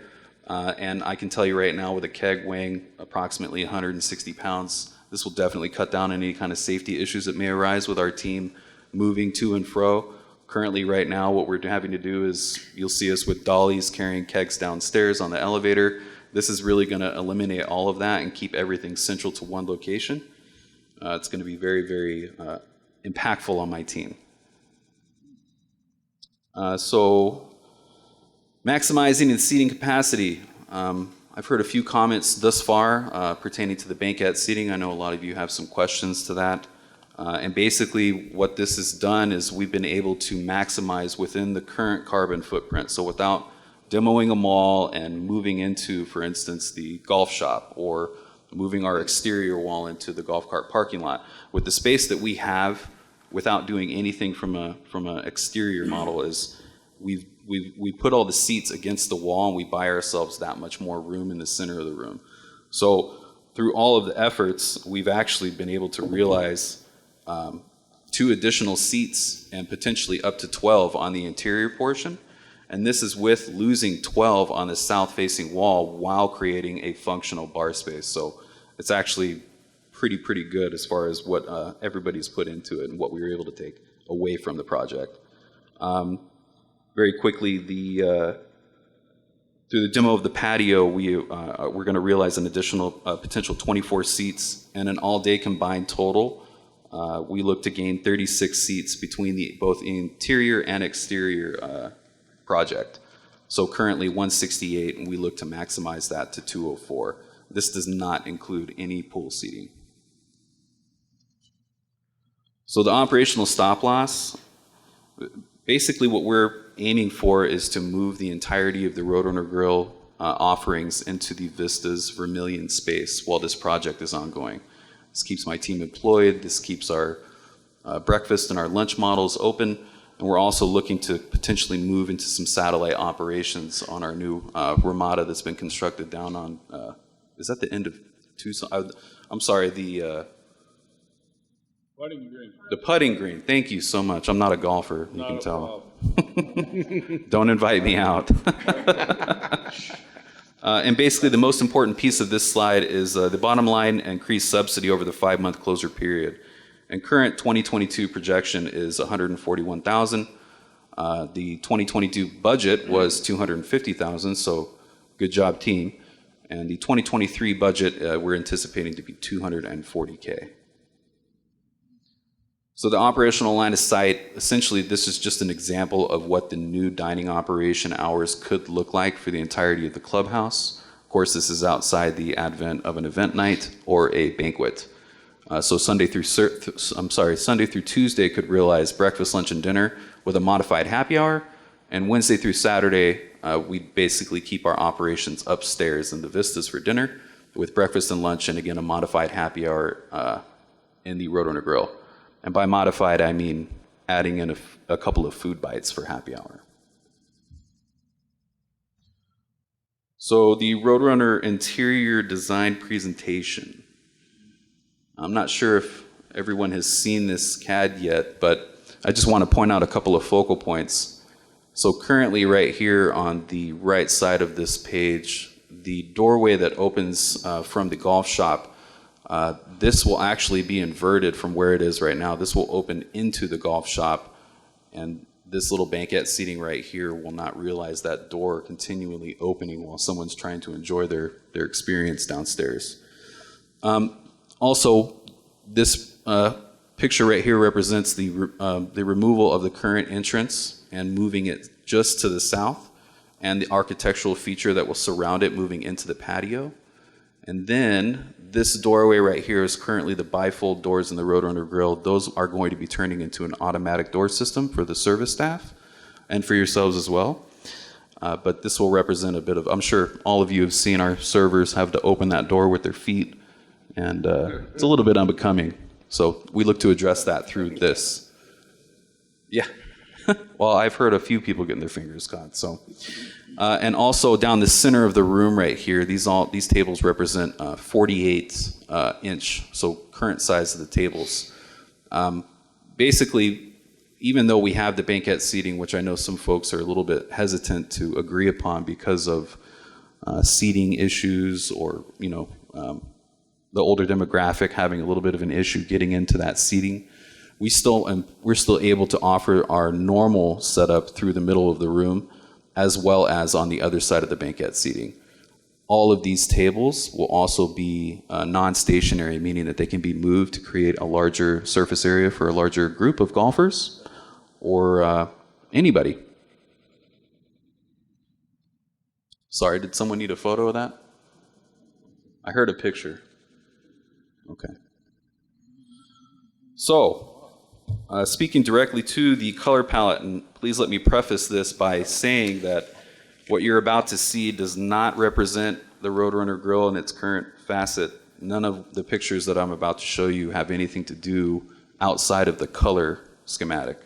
And I can tell you right now, with a keg weighing approximately 160 pounds, this will definitely cut down any kind of safety issues that may arise with our team moving to and fro. Currently, right now, what we're having to do is, you'll see us with dollies carrying kegs downstairs on the elevator. This is really going to eliminate all of that and keep everything central to one location. It's going to be very, very impactful on my team. So, maximizing the seating capacity. I've heard a few comments thus far pertaining to the banquette seating. I know a lot of you have some questions to that. And basically what this has done is we've been able to maximize within the current carbon footprint. So without demoing a mall and moving into, for instance, the golf shop or moving our exterior wall into the golf cart parking lot, with the space that we have without doing anything from an exterior model is we put all the seats against the wall and we buy ourselves that much more room in the center of the room. So through all of the efforts, we've actually been able to realize 2 additional seats and potentially up to 12 on the interior portion. And this is with losing 12 on the south-facing wall while creating a functional bar space. So it's actually pretty good as far as what everybody's put into it and what we were able to take away from the project. Very quickly, through the demo of the patio, we're going to realize an additional potential 24 seats and an all-day combined total. We look to gain 36 seats between both interior and exterior project. So currently 168, and we look to maximize that to 204. This does not include any pool seating. So the operational stop loss, basically what we're aiming for is to move the entirety of the Roadrunner Grill offerings into the Vistas Vermilion space while this project is ongoing. This keeps my team employed, this keeps our breakfast and our lunch models open, and we're also looking to potentially move into some satellite operations on our new Ramada that's been constructed down on, is that the end of Tucson? I'm sorry, the Putting green. putting green. Thank you so much. I'm not a golfer, you can tell. Don't invite me out. And basically, the most important piece of this slide is the bottom line increased subsidy over the 5-month closure period. And current 2022 projection is $141,000. The 2022 budget was $250,000, so good job, team. And the 2023 budget we're anticipating to be $240K. So the operational line of sight, essentially this is just an example of what the new dining operation hours could look like for the entirety of the clubhouse. Of course, this is outside the advent of an event night or a banquet. So Sunday through Tuesday could realize breakfast, lunch, and dinner with a modified happy hour. And Wednesday through Saturday, we basically keep our operations upstairs in the Vistas for dinner with breakfast and lunch, and again, a modified happy hour in the Roadrunner Grill. And by modified, I mean adding in a couple of food bites for happy hour. So the Roadrunner interior design presentation. I'm not sure if everyone has seen this CAD yet, but I just want to point out a couple of focal points. So currently right here on the right side of this page, the doorway that opens from the golf shop, this will actually be inverted from where it is right now. This will open into the golf shop, and this little banquette seating right here will not realize that door continually opening while someone's trying to enjoy their experience downstairs. Also, this picture right here represents the removal of the current entrance and moving it just to the south, and the architectural feature that will surround it moving into the patio. And then this doorway right here is currently the bifold doors in the Roadrunner Grill. Those are going to be turning into an automatic door system for the service staff and for yourselves as well. But this will represent a bit of, I'm sure all of you have seen our servers have to open that door with their feet, and it's a little bit unbecoming. So we look to address that through this. Yeah. Well, I've heard a few people getting their fingers caught. So, and also down the center of the room right here, these tables represent 48 inch, so current size of the tables. Basically, even though we have the banquette seating, which I know some folks are a little bit hesitant to agree upon because of seating issues, or the older demographic having a little bit of an issue getting into that seating, we're still able to offer our normal setup through the middle of the room, as well as on the other side of the banquette seating. All of these tables will also be non-stationary, meaning that they can be moved to create a larger surface area for a larger group of golfers or anybody. Sorry, did someone need a photo of that? I heard a picture. Okay. So, speaking directly to the color palette, and please let me preface this by saying that what you're about to see does not represent the Roadrunner Grill in its current facet. None of the pictures that I'm about to show you have anything to do outside of the color schematic.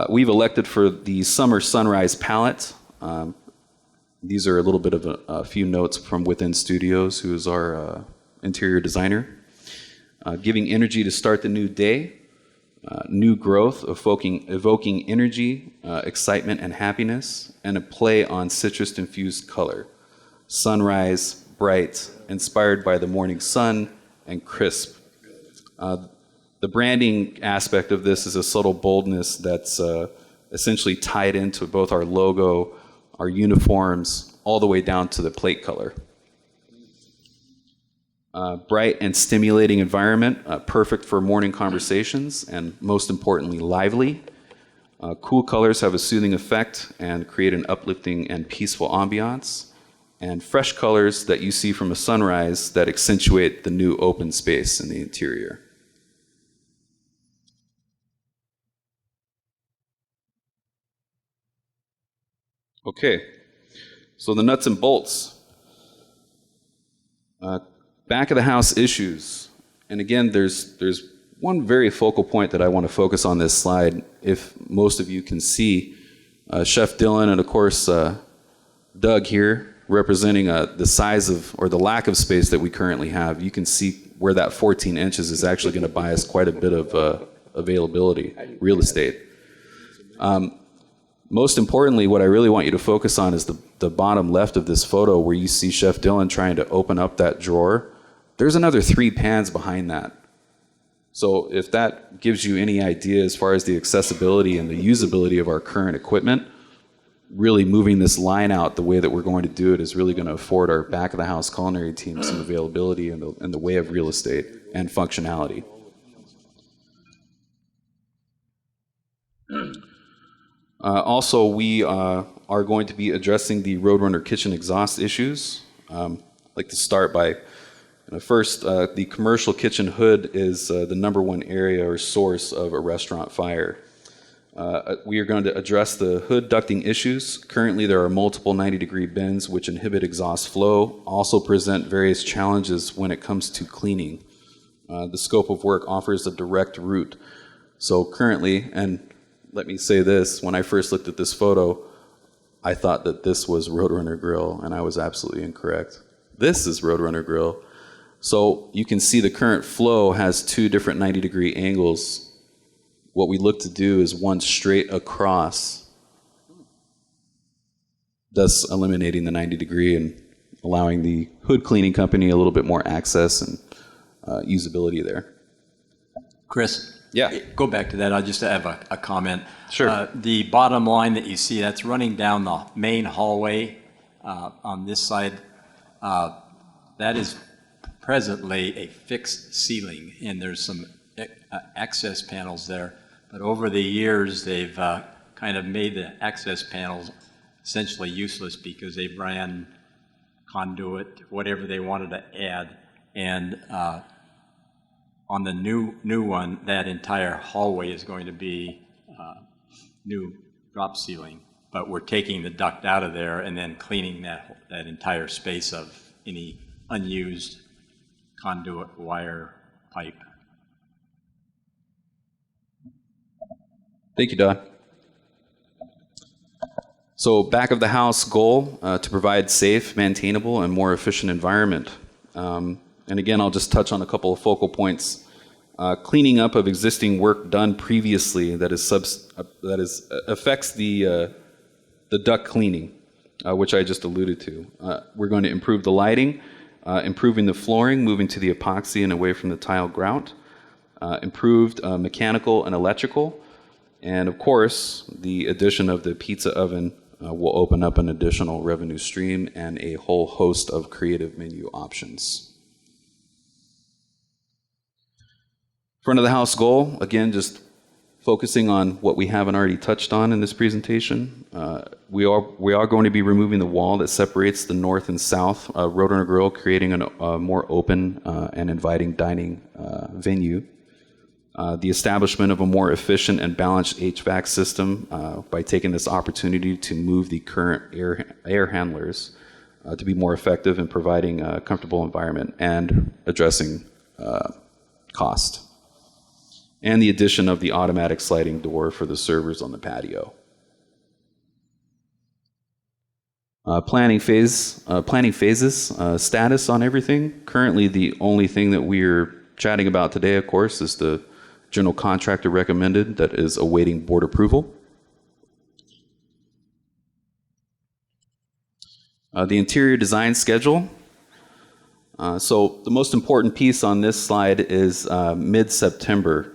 We've elected for the Summer Sunrise palette. These are a little bit of a few notes from Within Studios, who is our interior designer. Giving energy to start the new day, new growth, evoking energy, excitement, and happiness, and a play on citrus-infused color. Sunrise, bright, inspired by the morning sun, and crisp. The branding aspect of this is a subtle boldness that's essentially tied into both our logo, our uniforms, all the way down to the plate color. Bright and stimulating environment, perfect for morning conversations, and most importantly, lively. Cool colors have a soothing effect and create an uplifting and peaceful ambiance. And fresh colors that you see from a sunrise that accentuate the new open space in the interior. Okay, so the nuts and bolts. Back of the house issues. And again, there's one very focal point that I want to focus on this slide, if most of you can see. Chef Dylan and of course Doug here representing the size of, or the lack of space that we currently have. You can see where that 14 inches is actually going to buy us quite a bit of availability, real estate. Most importantly, what I really want you to focus on is the bottom left of this photo where you see Chef Dylan trying to open up that drawer. There's another 3 pans behind that. So if that gives you any idea as far as the accessibility and the usability of our current equipment, really moving this line out the way that we're going to do it is really going to afford our back of the house culinary team some availability in the way of real estate and functionality. Also, we are going to be addressing the Roadrunner kitchen exhaust issues. I'd like to start by, first, the commercial kitchen hood is the #1 area or source of a restaurant fire. We are going to address the hood ducting issues. Currently, there are multiple 90-degree bends which inhibit exhaust flow, also present various challenges when it comes to cleaning. The scope of work offers a direct route. So currently, and let me say this, when I first looked at this photo, I thought that this was Roadrunner Grill, and I was absolutely incorrect. This is Roadrunner Grill. So you can see the current flow has 2 different 90-degree angles. What we look to do is one straight across, thus eliminating the 90-degree and allowing the hood cleaning company a little bit more access and usability there. Chris? Yeah. Go back to that. I just have a comment. Sure. The bottom line that you see, that's running down the main hallway on this side. That is presently a fixed ceiling, and there's some access panels there. But over the years, they've kind of made the access panels essentially useless because they ran conduit, whatever they wanted to add. And on the new one, that entire hallway is going to be new drop ceiling. But we're taking the duct out of there and then cleaning that entire space of any unused conduit, wire, pipe. Thank you, Don. So back of the house goal, to provide safe, maintainable, and more efficient environment. And again, I'll just touch on a couple of focal points. Cleaning up of existing work done previously that affects the duct cleaning, which I just alluded to. We're going to improve the lighting, improving the flooring, moving to the epoxy and away from the tile grout, improved mechanical and electrical, and of course, the addition of the pizza oven will open up an additional revenue stream and a whole host of creative menu options. Front of the house goal, again, just focusing on what we haven't already touched on in this presentation. We are going to be removing the wall that separates the north and south Roadrunner Grill, creating a more open and inviting dining venue. The establishment of a more efficient and balanced HVAC system by taking this opportunity to move the current air handlers to be more effective in providing a comfortable environment and addressing cost. And the addition of the automatic sliding door for the servers on the patio. Planning phases, status on everything. Currently, the only thing that we're chatting about today, of course, is the general contractor recommended that is awaiting board approval. The interior design schedule. So the most important piece on this slide is mid-September.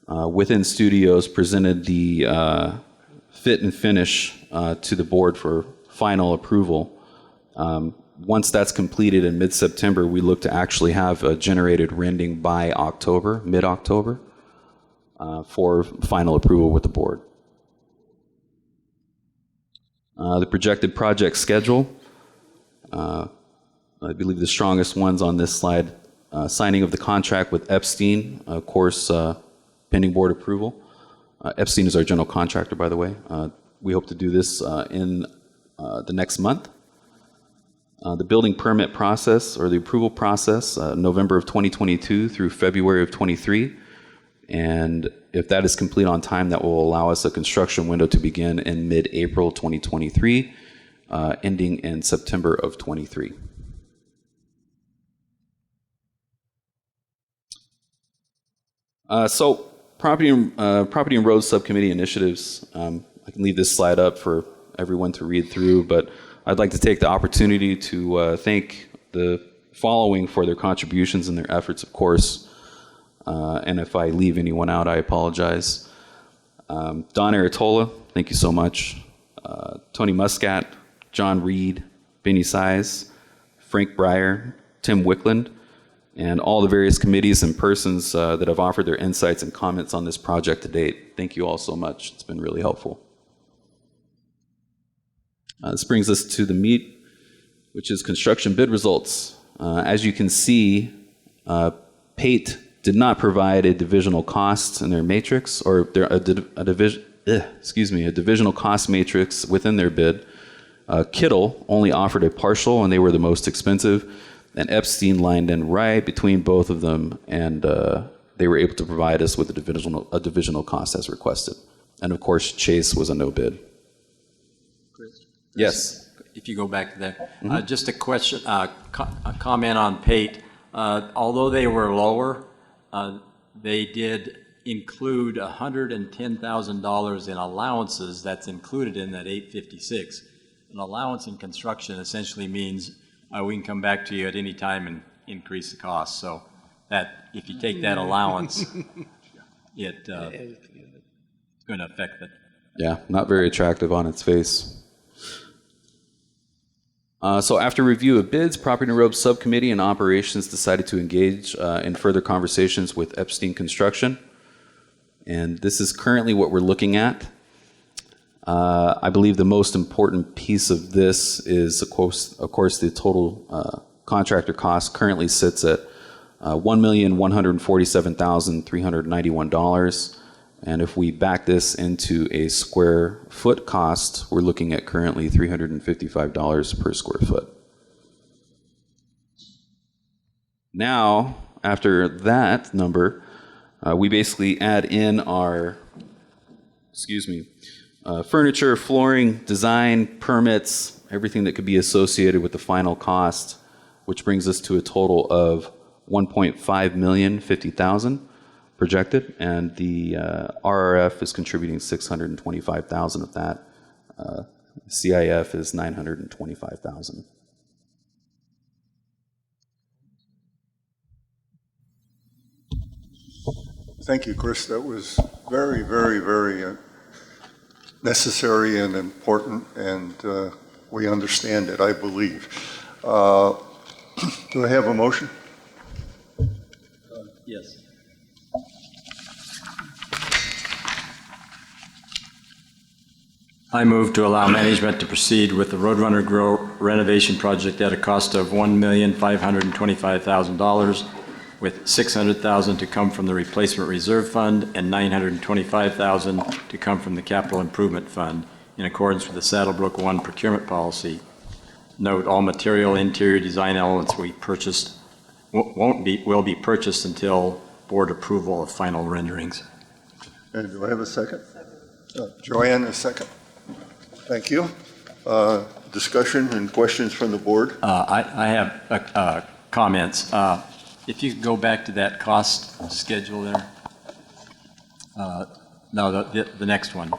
Within Studios presented the fit and finish to the board for final approval. Once that's completed in mid-September, we look to actually have a generated rendering by October, mid-October, for final approval with the board. The projected project schedule, I believe the strongest ones on this slide, signing of the contract with Epstein, of course, pending board approval. Epstein is our general contractor, by the way. We hope to do this in the next month. The building permit process, or the approval process, November of 2022 through February of 23. And if that is complete on time, that will allow us a construction window to begin in mid-April 2023, ending in September of 23. So property and road subcommittee initiatives. I can leave this slide up for everyone to read through, but I'd like to take the opportunity to thank the following for their contributions and their efforts, of course. And if I leave anyone out, I apologize. Don Aratola, thank you so much. Tony Muscat, John Reed, Benny Size, Frank Breyer, Tim Wickland, and all the various committees and persons that have offered their insights and comments on this project to date. Thank you all so much. It's been really helpful. This brings us to the meat, which is construction bid results. As you can see, PATE did not provide a divisional cost in their matrix, or a divisional cost matrix within their bid. Kittle only offered a partial, and they were the most expensive. And Epstein lined in right between both of them, and they were able to provide us with a divisional cost as requested. And of course, Chase was a no bid. Yes. If you go back to that, just a question, a comment on PATE. Although they were lower, they did include $110,000 in allowances. That's included in that 856. An allowance in construction essentially means we can come back to you at any time and increase the cost. So that if you take that allowance, it's going to affect it. Yeah, not very attractive on its face. So after review of bids, Property and Road Subcommittee and Operations decided to engage in further conversations with Epstein Construction. And this is currently what we're looking at. I believe the most important piece of this is, of course, the total contractor cost currently sits at $1,147,391. And if we back this into a square foot cost, we're looking at currently $355 per square foot. Now, after that number, we basically add in our, furniture, flooring, design, permits, everything that could be associated with the final cost, which brings us to a total of $1,550,000 projected, and the RRF is contributing $625,000 of that. CIF is $925,000. Thank you, Chris. That was very, very, very necessary and important, and we understand it, I believe. Do I have a motion? Yes. I move to allow management to proceed with the Roadrunner Grill renovation project at a cost of $1,525,000, with $600,000 to come from the replacement reserve fund and $925,000 to come from the capital improvement fund, in accordance with the Saddlebrook 1 procurement policy. Note: all material interior design elements we purchased will be purchased until board approval of final renderings. And do I have a second? Joanne, a second. Thank you. Discussion and questions from the board? I have comments. If you could go back to that cost schedule there. No, the next one.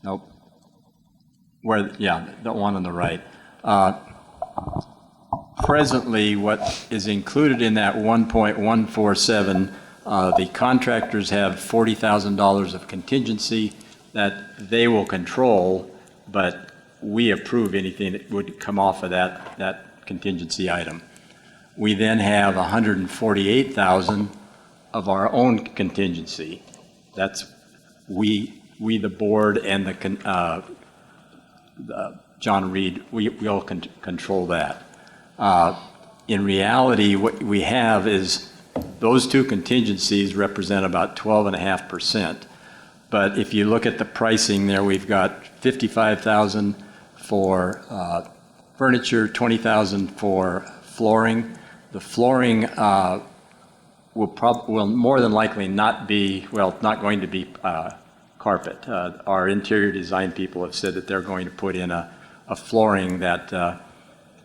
Nope. The one on the right. Presently, what is included in that 1.147, the contractors have $40,000 of contingency that they will control, but we approve anything that would come off of that contingency item. We then have $148,000 of our own contingency. That's we the board and the John Reed, we'll control that. In reality, what we have is those two contingencies represent about 12.5%. But if you look at the pricing there, we've got $55,000 for furniture, $20,000 for flooring. The flooring will more than likely not be, not going to be carpet. Our interior design people have said that they're going to put in a flooring that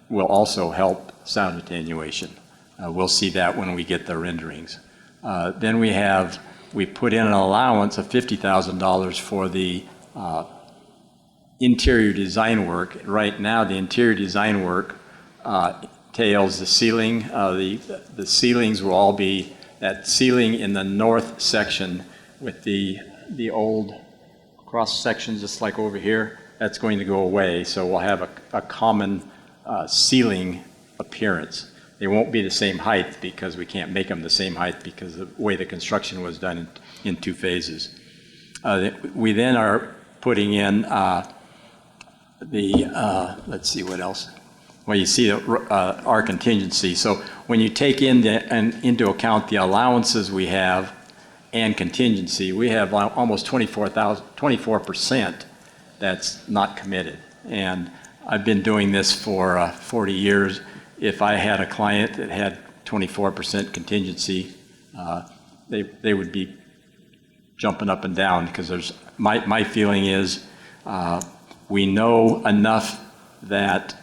will also help sound attenuation. We'll see that when we get the renderings. Then we have we put in an allowance of $50,000 for the interior design work. Right now, the interior design work entails the ceiling. The ceilings will all be that ceiling in the north section with the old cross sections, just like over here. That's going to go away, so we'll have a common ceiling appearance. They won't be the same height because we can't make them the same height because of the way the construction was done in 2 phases. We then are putting in let's see what else. Well, you see our contingency. So when you take into account the allowances we have and contingency, we have almost 24% that's not committed. And I've been doing this for 40 years. If I had a client that had 24% contingency, they would be jumping up and down because my feeling is we know enough that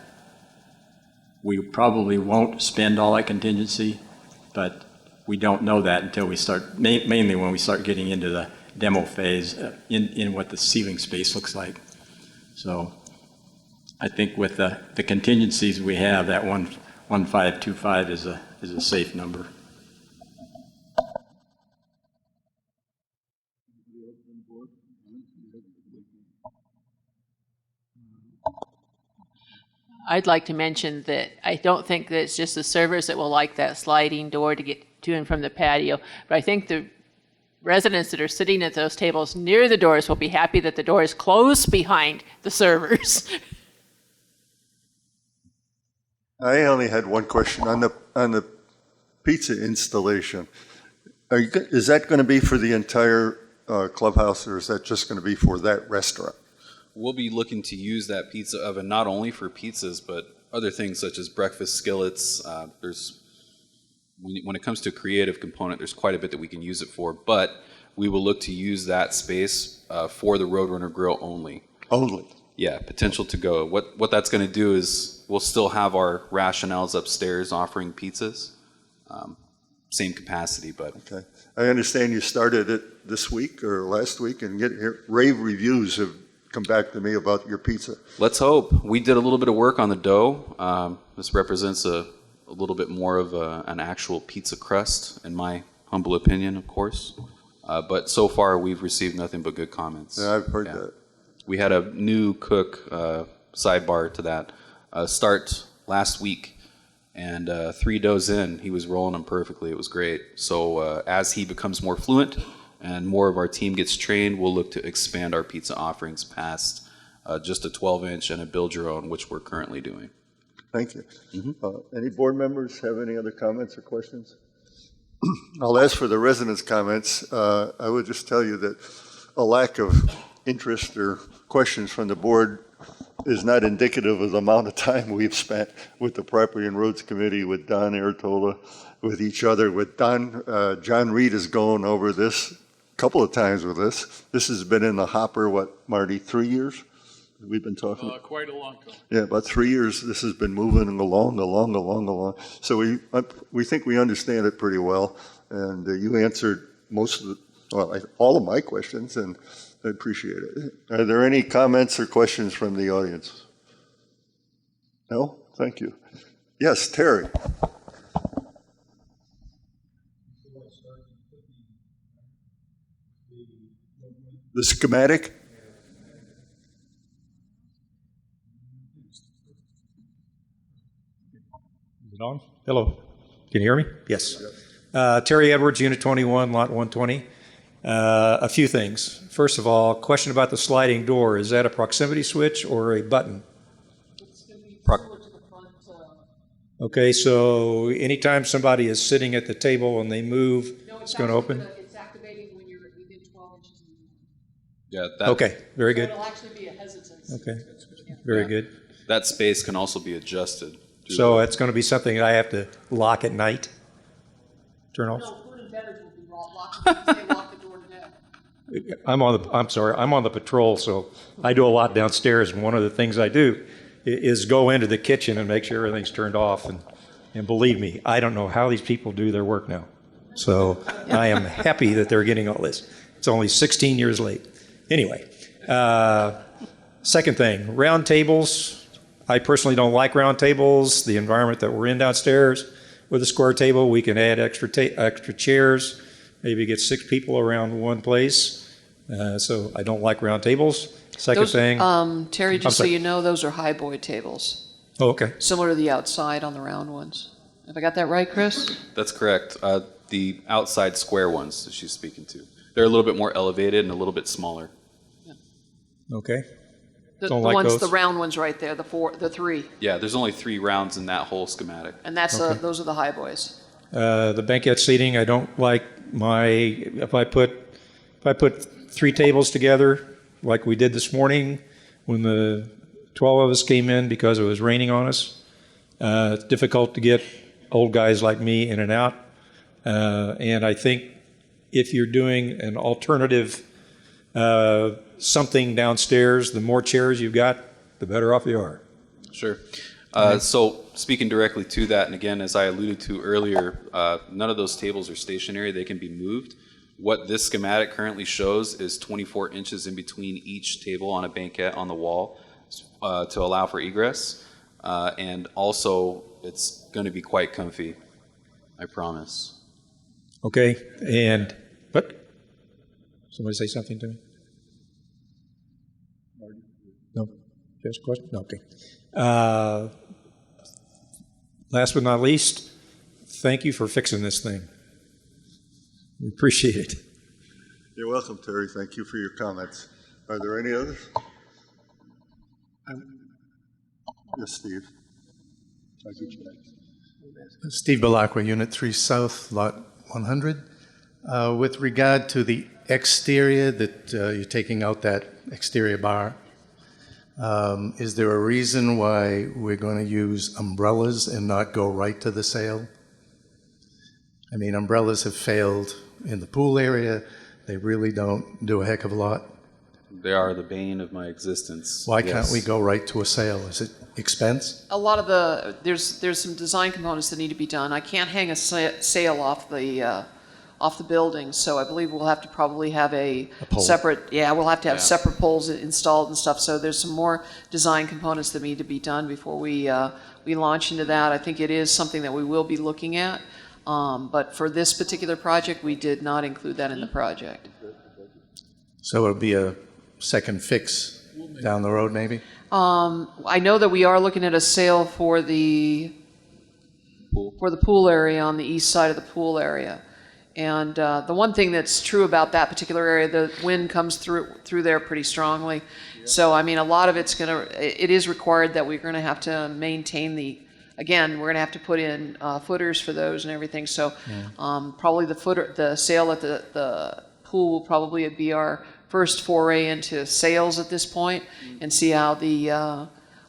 we probably won't spend all that contingency, but we don't know that until we start, mainly when we start getting into the demo phase in what the ceiling space looks like. So I think with the contingencies we have, that 1,525 is a safe number. I'd like to mention that I don't think that it's just the servers that will like that sliding door to get to and from the patio, but I think the residents that are sitting at those tables near the doors will be happy that the door is closed behind the servers. I only had one question on the pizza installation. Is that going to be for the entire clubhouse, or is that just going to be for that restaurant? We'll be looking to use that pizza oven not only for pizzas, but other things such as breakfast skillets. When it comes to a creative component, there's quite a bit that we can use it for, but we will look to use that space for the Roadrunner Grill only. Only? Yeah, potential to go. What that's going to do is we'll still have our rationales upstairs offering pizzas. Same capacity, but... Okay. I understand you started it this week or last week, and rave reviews have come back to me about your pizza. Let's hope. We did a little bit of work on the dough. This represents a little bit more of an actual pizza crust, in my humble opinion, of course. But so far, we've received nothing but good comments. Yeah, I've heard that. We had a new cook, sidebar to that, start last week. And 3 doughs in, he was rolling them perfectly. It was great. So as he becomes more fluent and more of our team gets trained, we'll look to expand our pizza offerings past just a 12-inch and a build your own, which we're currently doing. Thank you. Any board members have any other comments or questions? I'll ask for the residents' comments. I would just tell you that a lack of interest or questions from the board is not indicative of the amount of time we've spent with the Property and Roads Committee, with Don Artola, with each other, with Don. John Reed has gone over this a couple of times with us. This has been in the hopper, what, Marty, 3 years? We've been talking? Quite a long time. Yeah, about 3 years. This has been moving along. So we think we understand it pretty well. And you answered all of my questions, and I appreciate it. Are there any comments or questions from the audience? No? Thank you. Yes, Terry. The schematic? Is it on? Hello. Can you hear me? Yes. Terry Edwards, Unit 21, Lot 120. A few things. First of all, question about the sliding door. Is that a proximity switch or a button? It's going to be similar to the front. Okay, so anytime somebody is sitting at the table and they move, it's going to open? It's activating when you're within 12 inches of the door. Yeah. Okay, very good. So it'll actually be a hesitance. Okay, very good. That space can also be adjusted. So it's going to be something that I have to lock at night? Turn off? No, food and beverage will be locked. They lock the door to death. I'm on the patrol, so I do a lot downstairs, and one of the things I do is go into the kitchen and make sure everything's turned off, and believe me, I don't know how these people do their work now. So I am happy that they're getting all this. It's only 16 years late. Anyway, second thing, round tables. I personally don't like round tables. The environment that we're in downstairs with a square table, we can add extra chairs, maybe get 6 people around one place. So I don't like round tables. Second Those, thing. Terry, just so sorry. you know, those are highboy tables, Oh, okay. similar to the outside on the round ones. Have I got that right, Chris? That's correct. The outside square ones that she's speaking to. They're a little bit more elevated and a little bit smaller. Okay. The Don't like ones, those. the round ones right there, the 3, Yeah, there's only 3 rounds in that whole schematic. and that's those are the highboys. The banquette seating, I don't like if I put 3 tables together like we did this morning when the 12 of us came in because it was raining on us. It's difficult to get old guys like me in and out. And I think if you're doing an alternative something downstairs, the more chairs you've got, the better off you are. Sure. So speaking directly to that, and again, as I alluded to earlier, none of those tables are stationary. They can be moved. What this schematic currently shows is 24 inches in between each table on a banquette on the wall to allow for egress. And also, it's going to be quite comfy, I promise. Okay, and what? Somebody say something to me? No? Just a question? No, okay. Last but not least, thank you for fixing this thing. We appreciate it. You're welcome, Terry. Thank you for your comments. Are there any others? Yes, Steve. Steve Belacqua, Unit 3 South, Lot 100. With regard to the exterior, that you're taking out that exterior bar, is there a reason why we're going to use umbrellas and not go right to the sail? I mean, umbrellas have failed in the pool area. They really don't do a heck of a lot. They are the bane of my existence. Why Yes. can't we go right to a sail? Is it expense? A lot of there's some design components that need to be done. I can't hang a sail off the building, so I believe we'll have to probably have a pole. separate. Yeah, we'll have to have separate poles installed and stuff. So there's some more design components that need to be done before we launch into that. I think it is something that we will be looking at, but for this particular project, we did not include that in the project. So it'll be a second fix down the road, maybe? I know that we are looking at a sale for the pool area on the east side of the pool area. And the one thing that's true about that particular area, the wind comes through there pretty strongly. So, I mean, a lot of it is required that we're going to have to maintain again, we're going to have to put in footers for those and everything. So probably the sale at the pool will probably be our first foray into sales at this point, and see how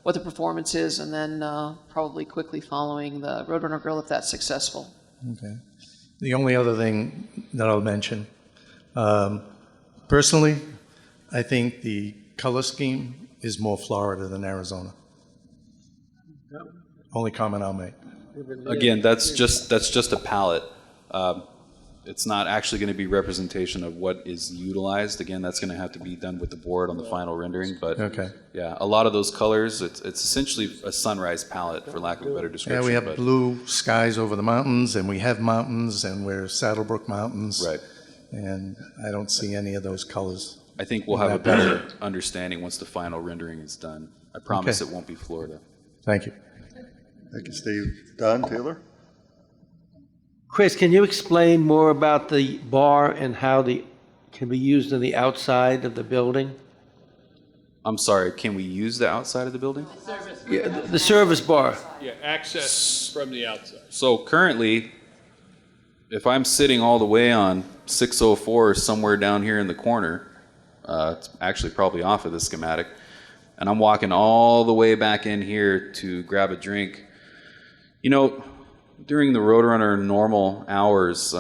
what the performance is, and then probably quickly following the Roadrunner Grill if that's successful. Okay. The only other thing that I'll mention, personally, I think the color scheme is more Florida than Arizona. Only comment I'll make. Again, that's just a palette. It's not actually going to be representation of what is utilized. Again, that's going to have to be done with the board on the final rendering. But Okay. yeah, a lot of those colors, it's essentially a sunrise palette, for lack of a better description. Yeah, we have but- blue skies over the mountains, and we have mountains, and we're Saddlebrook Mountains. Right. And I don't see any of those colors. I think we'll have a better understanding once the final rendering is done. I promise Okay. it won't be Florida. Thank you. Thank you, Steve. Don, Taylor? Chris, can you explain more about the bar and how can be used on the outside of the building? I'm sorry, can we use the outside of the building? Yeah, the service bar. Yeah, access from the outside. So currently, if I'm sitting all the way on 604 or somewhere down here in the corner, it's actually probably off of the schematic, and I'm walking all the way back in here to grab a drink, during the Roadrunner normal hours,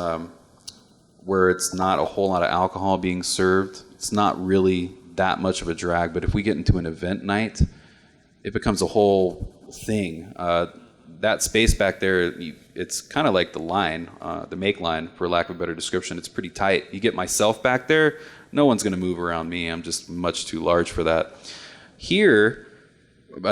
where it's not a whole lot of alcohol being served, it's not really that much of a drag. But if we get into an event night, it becomes a whole thing. that space back there, it's kind of like the line, the make line, for lack of a better description. It's pretty tight. You get myself back there, no one's going to move around me. I'm just much too large for that. Here,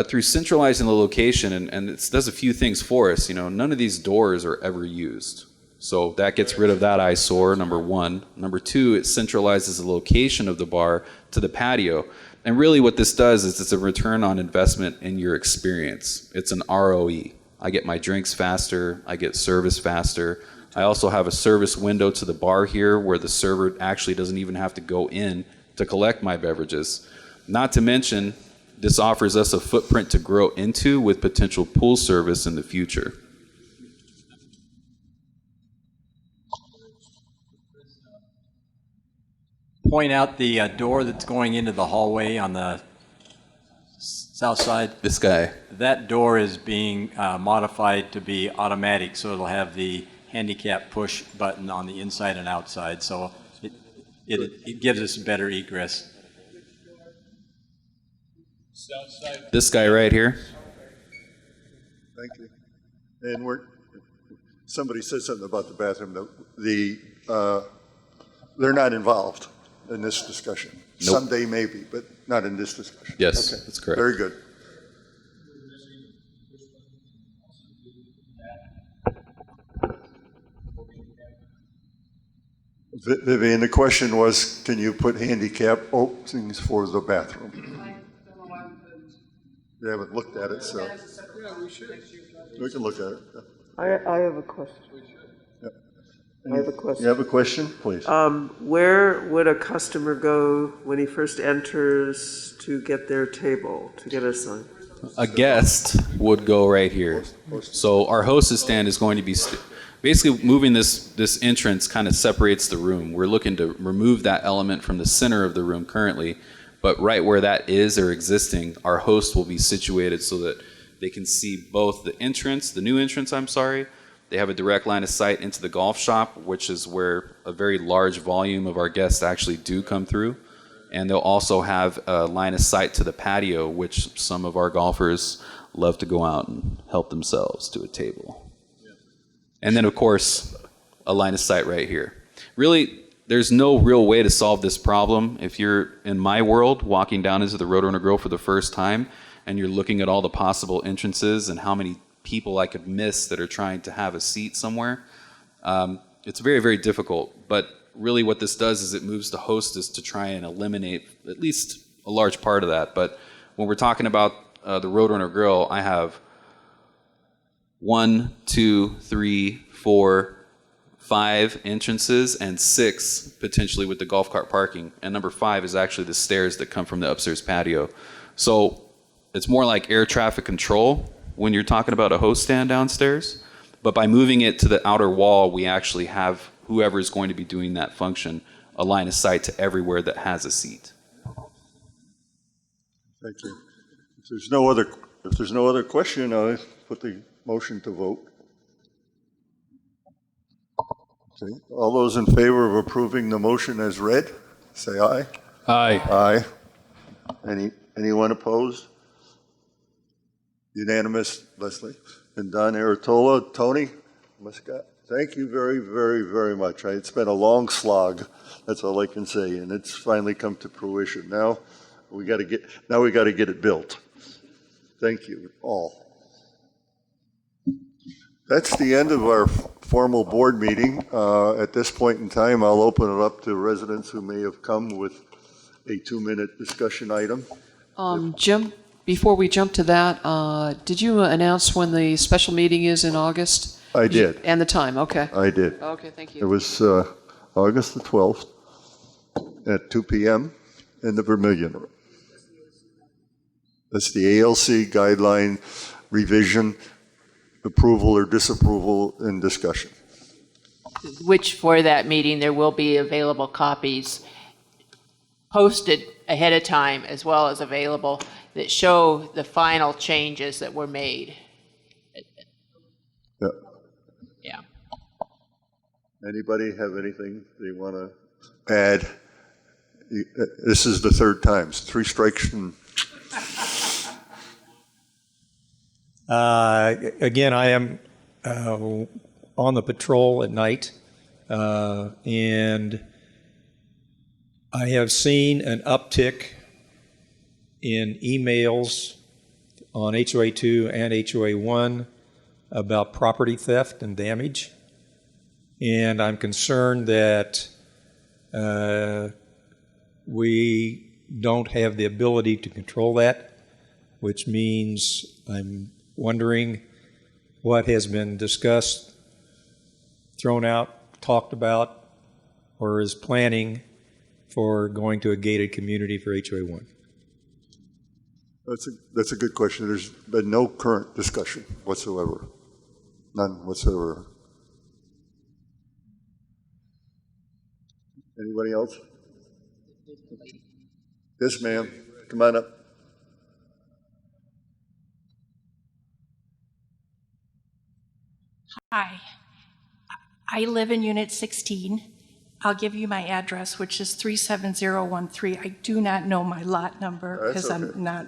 through centralizing the location, and it does a few things for us. None of these doors are ever used. So that gets rid of that eyesore, number one. Number two, it centralizes the location of the bar to the patio. And really what this does is it's a return on investment in your experience. It's an ROE. I get my drinks faster, I get service faster. I also have a service window to the bar here where the server actually doesn't even have to go in to collect my beverages. Not to mention, this offers us a footprint to grow into with potential pool service in the future. Point out the door that's going into the hallway on the south side. This guy. That door is being modified to be automatic, so it'll have the handicap push button on the inside and outside, so it gives us better egress. This guy right here. Thank you. And somebody said something about the bathroom. They're not involved in this discussion. Nope. Someday maybe, but not in this discussion. Yes, Okay. that's correct. Very good. Vivian, the question was, can you put handicap openings for the bathroom? We haven't looked at it, so. Yeah, we should. We can look at it. I have a question. I have a question. You have a question, please? Where would a customer go when he first enters to get their table, to get a sign? A guest would go right here. So our hostess stand is going to be basically moving this entrance kind of separates the room. We're looking to remove that element from the center of the room currently, but right where that is or existing, our host will be situated so that they can see both the entrance, the new entrance, I'm sorry. They have a direct line of sight into the golf shop, which is where a very large volume of our guests actually do come through. And they'll also have a line of sight to the patio, which some of our golfers love to go out and help themselves to a table. And then, of course, a line of sight right here. Really, there's no real way to solve this problem. If you're in my world, walking down into the Roadrunner Grill for the first time, and you're looking at all the possible entrances and how many people I could miss that are trying to have a seat somewhere, it's very, very difficult. But really what this does is it moves the hostess to try and eliminate at least a large part of that. But when we're talking about the Roadrunner Grill, I have 1, 2, 3, 4, 5 entrances and 6 potentially with the golf cart parking. And number 5 is actually the stairs that come from the upstairs patio. So it's more like air traffic control when you're talking about a host stand downstairs. But by moving it to the outer wall, we actually have whoever is going to be doing that function a line of sight to everywhere that has a seat. Thank you. If there's no other question, I'll put the motion to vote. Okay. All those in favor of approving the motion as read, say aye. Aye. Aye. Anyone opposed? Unanimous, Leslie. And Don Aratola, Tony Muscat, thank you very, very, very much. It's been a long slog, that's all I can say, and it's finally come to fruition. Now we got to get it built. Thank you all. That's the end of our formal board meeting. At this point in time, I'll open it up to residents who may have come with a 2-minute discussion item. Jim, before we jump to that, did you announce when the special meeting is in August? I did. And the time, okay. I did. Okay, thank It you. was August the 12th at 2 p.m. in the Vermilion Room. That's the ALC guideline revision, approval or disapproval, and discussion. Which for that meeting, there will be available copies posted ahead of time as well as available that show the final changes that were made. Yeah. Yeah. Anybody have anything they want to add? This is the third time. It's 3 strikes and... Again, I am on the patrol at night, and I have seen an uptick in emails on HOA 2 and HOA 1 about property theft and damage. And I'm concerned that we don't have the ability to control that, which means I'm wondering what has been discussed, thrown out, talked about, or is planning for going to a gated community for HOA 1. That's a good question. There's been no current discussion whatsoever. None whatsoever. Anybody else? Yes, ma'am. Come on up. Hi. I live in Unit 16. I'll give you my address, which is 37013. I do not know my lot number because That's okay. I'm not.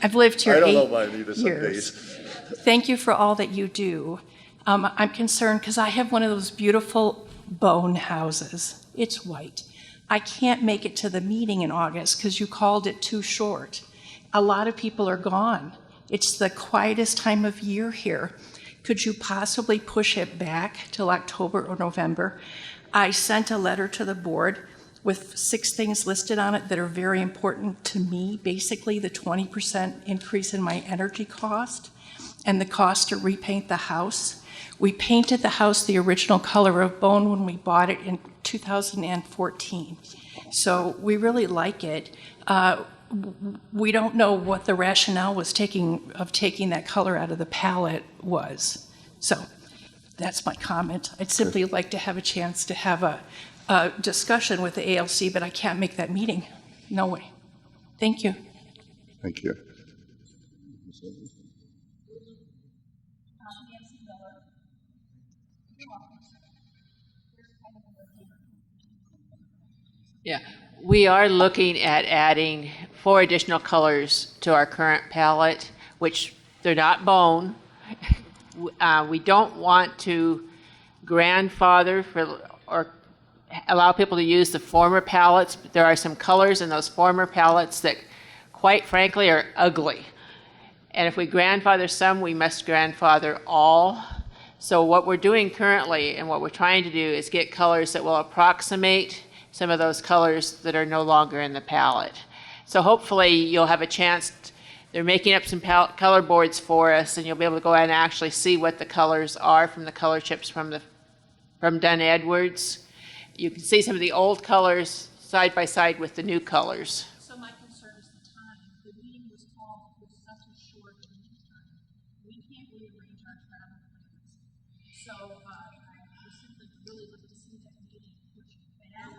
I've lived here I don't 8 know mine either some years. days. Thank you for all that you do. I'm concerned because I have one of those beautiful bone houses. It's white. I can't make it to the meeting in August because you called it too short. A lot of people are gone. It's the quietest time of year here. Could you possibly push it back till October or November? I sent a letter to the board with 6 things listed on it that are very important to me. Basically, the 20% increase in my energy cost and the cost to repaint the house. We painted the house the original color of bone when we bought it in 2014. So we really like it. We don't know what the rationale was taking that color out of the palette was. So that's my comment. I'd simply like to have a chance to have a discussion with the ALC, but I can't make that meeting. No way. Thank you. Thank you. Yeah, we are looking at adding 4 additional colors to our current palette, which they're not bone. We don't want to grandfather or allow people to use the former palettes. But there are some colors in those former palettes that, quite frankly, are ugly. And if we grandfather some, we must grandfather all. So what we're doing currently and what we're trying to do is get colors that will approximate some of those colors that are no longer in the palette. So hopefully you'll have a chance. They're making up some color boards for us, and you'll be able to go out and actually see what the colors are from the color chips from Dunn Edwards. You can see some of the old colors side by side with the new colors. So my concern is the time. The meeting was called with such a short lead time. We can't rearrange our travel plans. So I would simply really like to see that meeting pushed back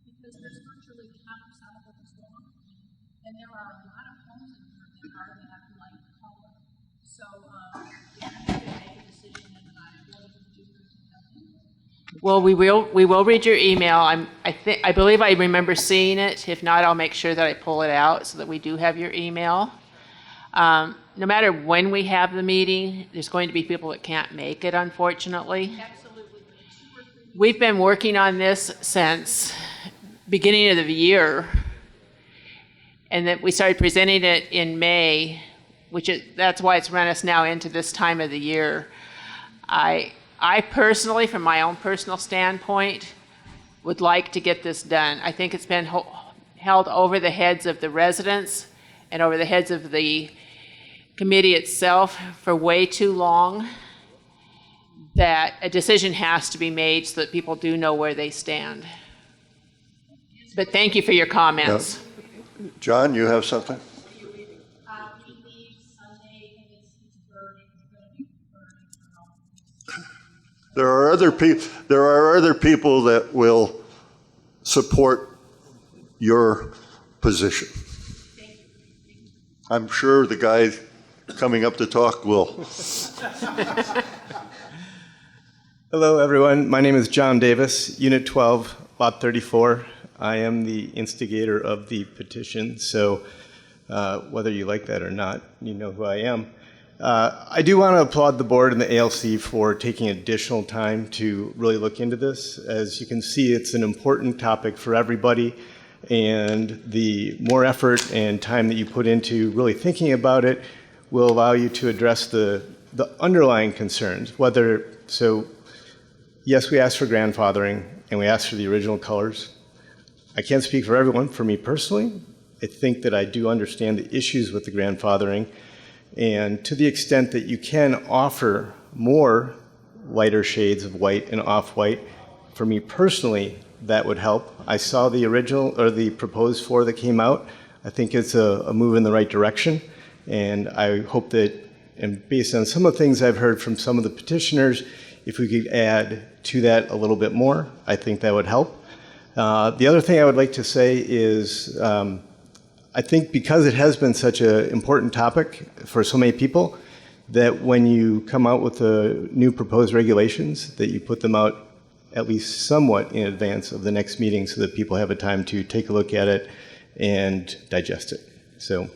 because there's virtually half of what is wrong. And there are a lot of homes in here that are that light color. So I have to make a decision and I really do something. Well, we will read your email. I believe I remember seeing it. If not, I'll make sure that I pull it out so that we do have your email. No matter when we have the meeting, there's going to be people that can't make it, unfortunately. Absolutely. We've been working on this since beginning of the year, and that we started presenting it in May, that's why it's run us now into this time of the year. I personally, from my own personal standpoint, would like to get this done. I think it's been held over the heads of the residents and over the heads of the committee itself for way too long, that a decision has to be made so that people do know where they stand. But thank you for your comments. Yeah. John, you have something? There are other people that will support your position. I'm sure the guy coming up to talk will. Hello, everyone. My name is John Davis, Unit 12, Lot 34. I am the instigator of the petition, so whether you like that or not, you know who I am. I do want to applaud the board and the ALC for taking additional time to really look into this. As you can see, it's an important topic for everybody, and the more effort and time that you put into really thinking about it will allow you to address the underlying concerns. Yes, we asked for grandfathering, and we asked for the original colors. I can't speak for everyone. For me personally, I think that I do understand the issues with the grandfathering. And to the extent that you can offer more lighter shades of white and off-white, for me personally, that would help. I saw the original or the proposed 4 that came out. I think it's a move in the right direction. And I hope that, and based on some of the things I've heard from some of the petitioners, if we could add to that a little bit more, I think that would help. The other thing I would like to say is, I think because it has been such an important topic for so many people, that when you come out with the new proposed regulations, that you put them out at least somewhat in advance of the next meeting so that people have a time to take a look at it and digest it. So,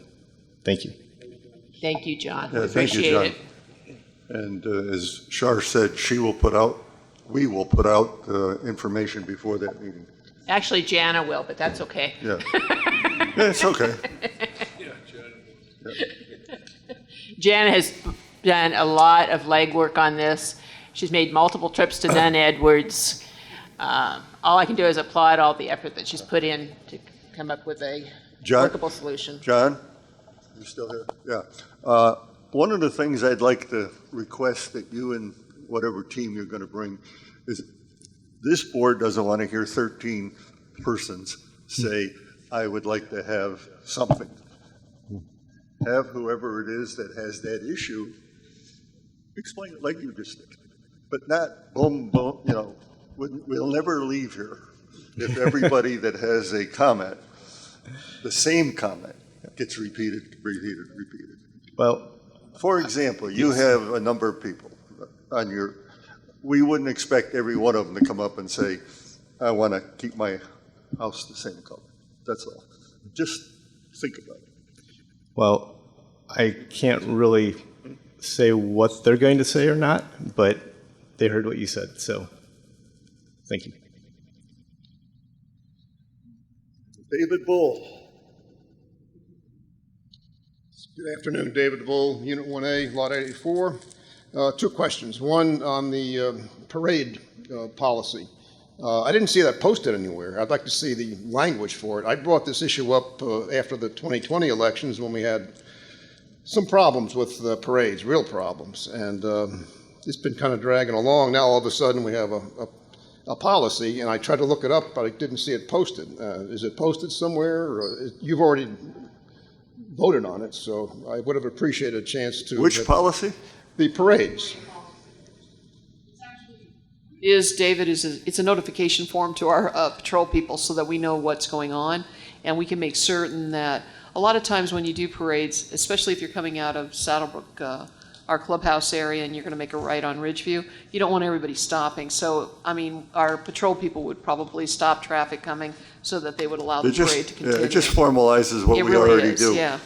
thank you. Thank you, John. Yeah, thank you, Appreciate John. it. And as Shar said, we will put out information before that meeting. Actually, Jana will, but that's okay. Yeah. Yeah, it's okay. Jana has done a lot of legwork on this. She's made multiple trips to Dunn Edwards. All I can do is applaud all the effort that she's put in to come up with a workable solution. John, you still here? Yeah. One of the things I'd like to request that you and whatever team you're going to bring is this board doesn't want to hear 13 persons say, I would like to have something. Have whoever it is that has that issue explain it like you just did. But not boom, boom, we'll never leave here if everybody that has a comment, the same comment, gets repeated. Well, for example, you have a number of people on your, we wouldn't expect every one of them to come up and say, I want to keep my house the same color. That's all. Just think about it. Well, I can't really say what they're going to say or not, but they heard what you said, so thank you. David Bull. Good afternoon, David Bull, Unit 1A, Lot 84. 2 questions. One on the parade policy. I didn't see that posted anywhere. I'd like to see the language for it. I brought this issue up after the 2020 elections when we had some problems with parades, real problems, and it's been kind of dragging along. Now all of a sudden we have a policy, and I tried to look it up, but I didn't see it posted. Is it posted somewhere? Or you've already voted on it, so I would have appreciated a chance to. Which policy? The parades. David, it's a notification form to our patrol people so that we know what's going on, and we can make certain that a lot of times when you do parades, especially if you're coming out of Saddlebrook, our clubhouse area, and you're going to make a right on Ridgeview, you don't want everybody stopping. So, I mean, our patrol people would probably stop traffic coming so that they would allow the parade to continue. Yeah, it just formalizes what we really already is, do. Yeah.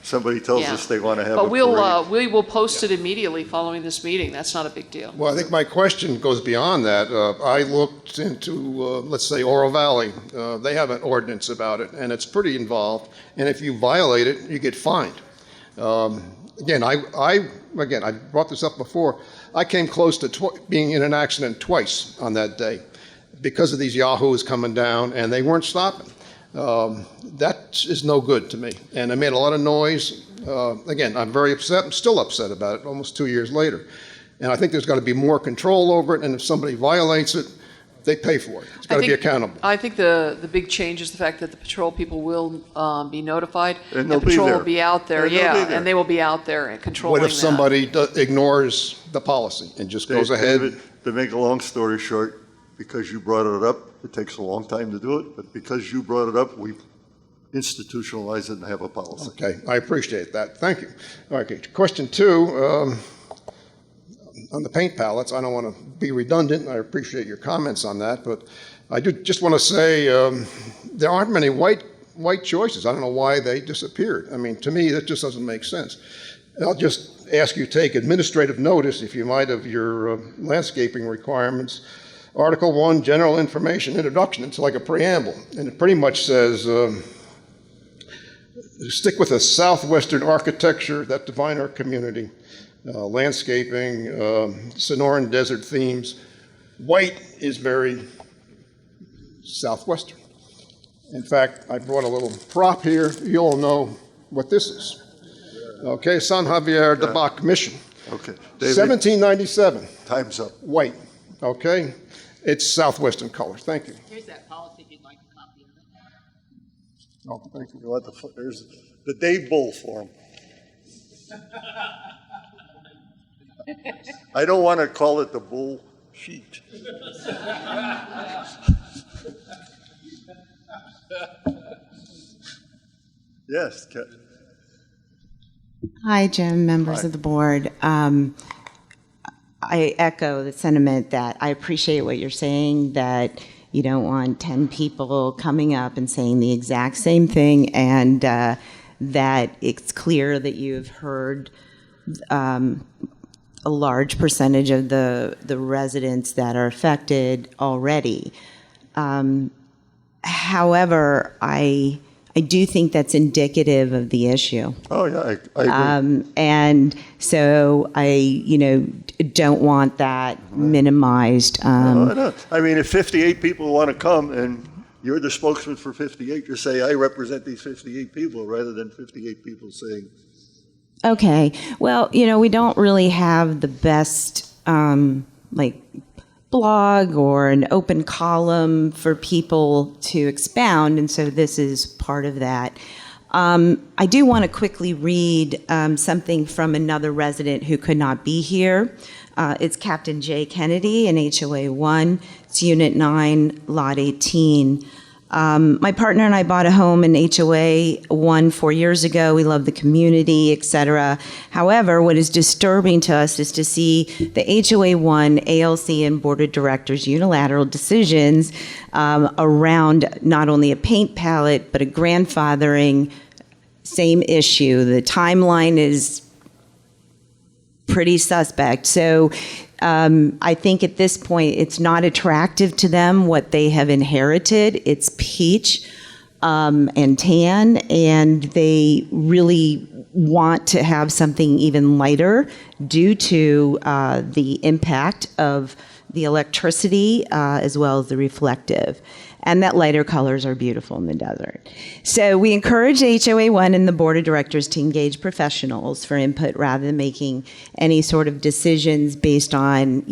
Somebody tells Yeah. us they want to have But a parade. we will post it immediately following this meeting. That's not a big deal. Well, I think my question goes beyond that. I looked into, let's say, Oro Valley. They have an ordinance about it, and it's pretty involved. And if you violate it, you get fined. Again, I brought this up before. I came close to being in an accident twice on that day because of these yahoos coming down, and they weren't stopping. That is no good to me. And I made a lot of noise. Again, I'm very upset. I'm still upset about it almost 2 years later. And I think there's got to be more control over it. And if somebody violates it, they pay for it. It's got to be accountable. I think the big change is the fact that the patrol people will be notified. And they'll be patrol there. will be out there, And they'll be there. and they will be out there and controlling What if that. somebody ignores the policy and just goes ahead? David, to make a long story short, because you brought it up, it takes a long time to do it, but because you brought it up, we institutionalize it and have a policy. Okay, I appreciate that. Thank you. Okay, question 2, on the paint palettes, I don't want to be redundant. I appreciate your comments on that, but I do just want to say there aren't many white choices. I don't know why they disappeared. I mean, to me, that just doesn't make sense. I'll just ask you to take administrative notice, if you might, of your landscaping requirements. Article 1, General Information Introduction. It's like a preamble, and it pretty much says, stick with a southwestern architecture that define our community. Landscaping, Sonoran desert themes. White is very southwestern. In fact, I brought a little prop here. You all know what this is. Okay, San Javier de Bac Mission. Okay. David, 1797. time's up. White. Okay? It's southwestern colors. Thank you. Here's that policy if you'd like a copy of it. Oh, thank you. There's the Dave Bull form. I don't want to call it the bull sheet. Yes, Hi, Jim, members of the board. I echo the sentiment that I appreciate what you're saying, that you don't want 10 people coming up and saying the exact same thing, and that it's clear that you've heard a large percentage of the residents that are affected already. However, I do think that's indicative of the issue. Oh, yeah, I agree. And so I, don't want that minimized. No. I mean, if 58 people want to come and you're the spokesman for 58, you say, I represent these 58 people, rather than 58 people saying. Okay. Well, we don't really have the best, blog or an open column for people to expound, and so this is part of that. I do want to quickly read something from another resident who could not be here. It's Captain J. Kennedy in HOA 1. It's Unit 9, Lot 18. My partner and I bought a home in HOA 1 4 years ago. We love the community, etc. However, what is disturbing to us is to see the HOA 1, ALC, and Board of Directors unilateral decisions around not only a paint palette, but a grandfathering, same issue. The timeline is pretty suspect. So I think at this point, it's not attractive to them what they have inherited. It's peach and tan, and they really want to have something even lighter due to the impact of the electricity as well as the reflective. And that lighter colors are beautiful in the desert. So we encourage HOA 1 and the Board of Directors to engage professionals for input rather than making any sort of decisions based on,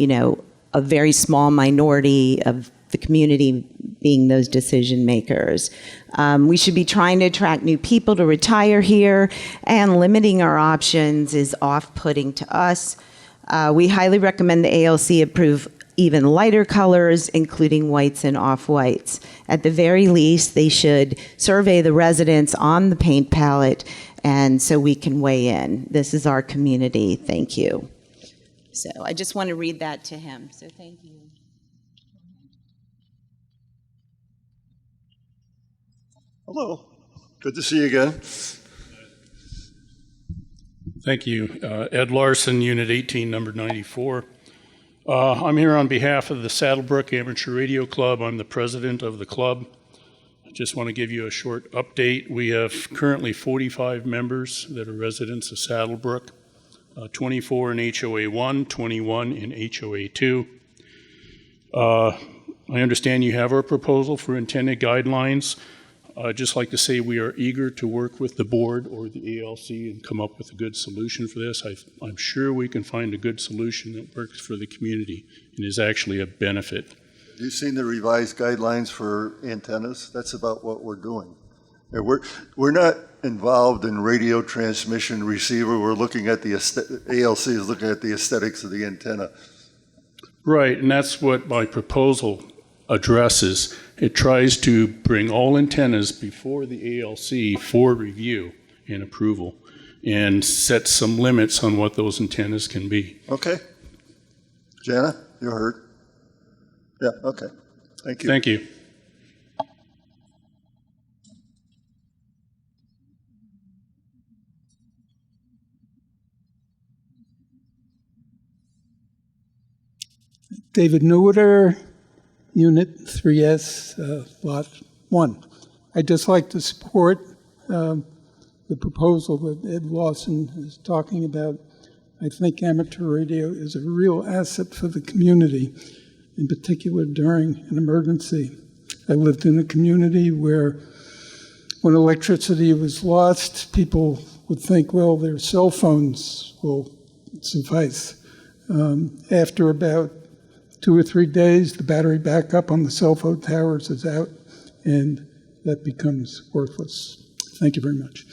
a very small minority of the community being those decision makers. We should be trying to attract new people to retire here, and limiting our options is off-putting to us. We highly recommend the ALC approve even lighter colors, including whites and off-whites. At the very least, they should survey the residents on the paint palette, and so we can weigh in. This is our community. Thank you. So I just want to read that to him. So thank you. Hello. Good to see you again. Thank you. Ed Larson, Unit 18, number 94. I'm here on behalf of the Saddlebrook Amateur Radio Club. I'm the president of the club. I just want to give you a short update. We have currently 45 members that are residents of Saddlebrook, 24 in HOA 1, 21 in HOA 2. I understand you have our proposal for intended guidelines. I'd just like to say we are eager to work with the board or the ALC and come up with a good solution for this. I'm sure we can find a good solution that works for the community and is actually a benefit. Have you seen the revised guidelines for antennas? That's about what we're doing. And we're not involved in radio transmission receiver. We're looking at the ALC is looking at the aesthetics of the antenna. Right, and that's what my proposal addresses. It tries to bring all antennas before the ALC for review and approval and set some limits on what those antennas can be. Okay. Jana, you heard? Yeah, okay. Thank you. Thank you. David Newitter, Unit 3S, Lot 1. I'd just like to support the proposal that Ed Lawson is talking about. I think amateur radio is a real asset for the community, in particular during an emergency. I lived in a community where when electricity was lost, people would think, well, their cell phones will suffice. After about 2 or 3 days, the battery backup on the cell phone towers is out, and that becomes worthless. Thank you very much.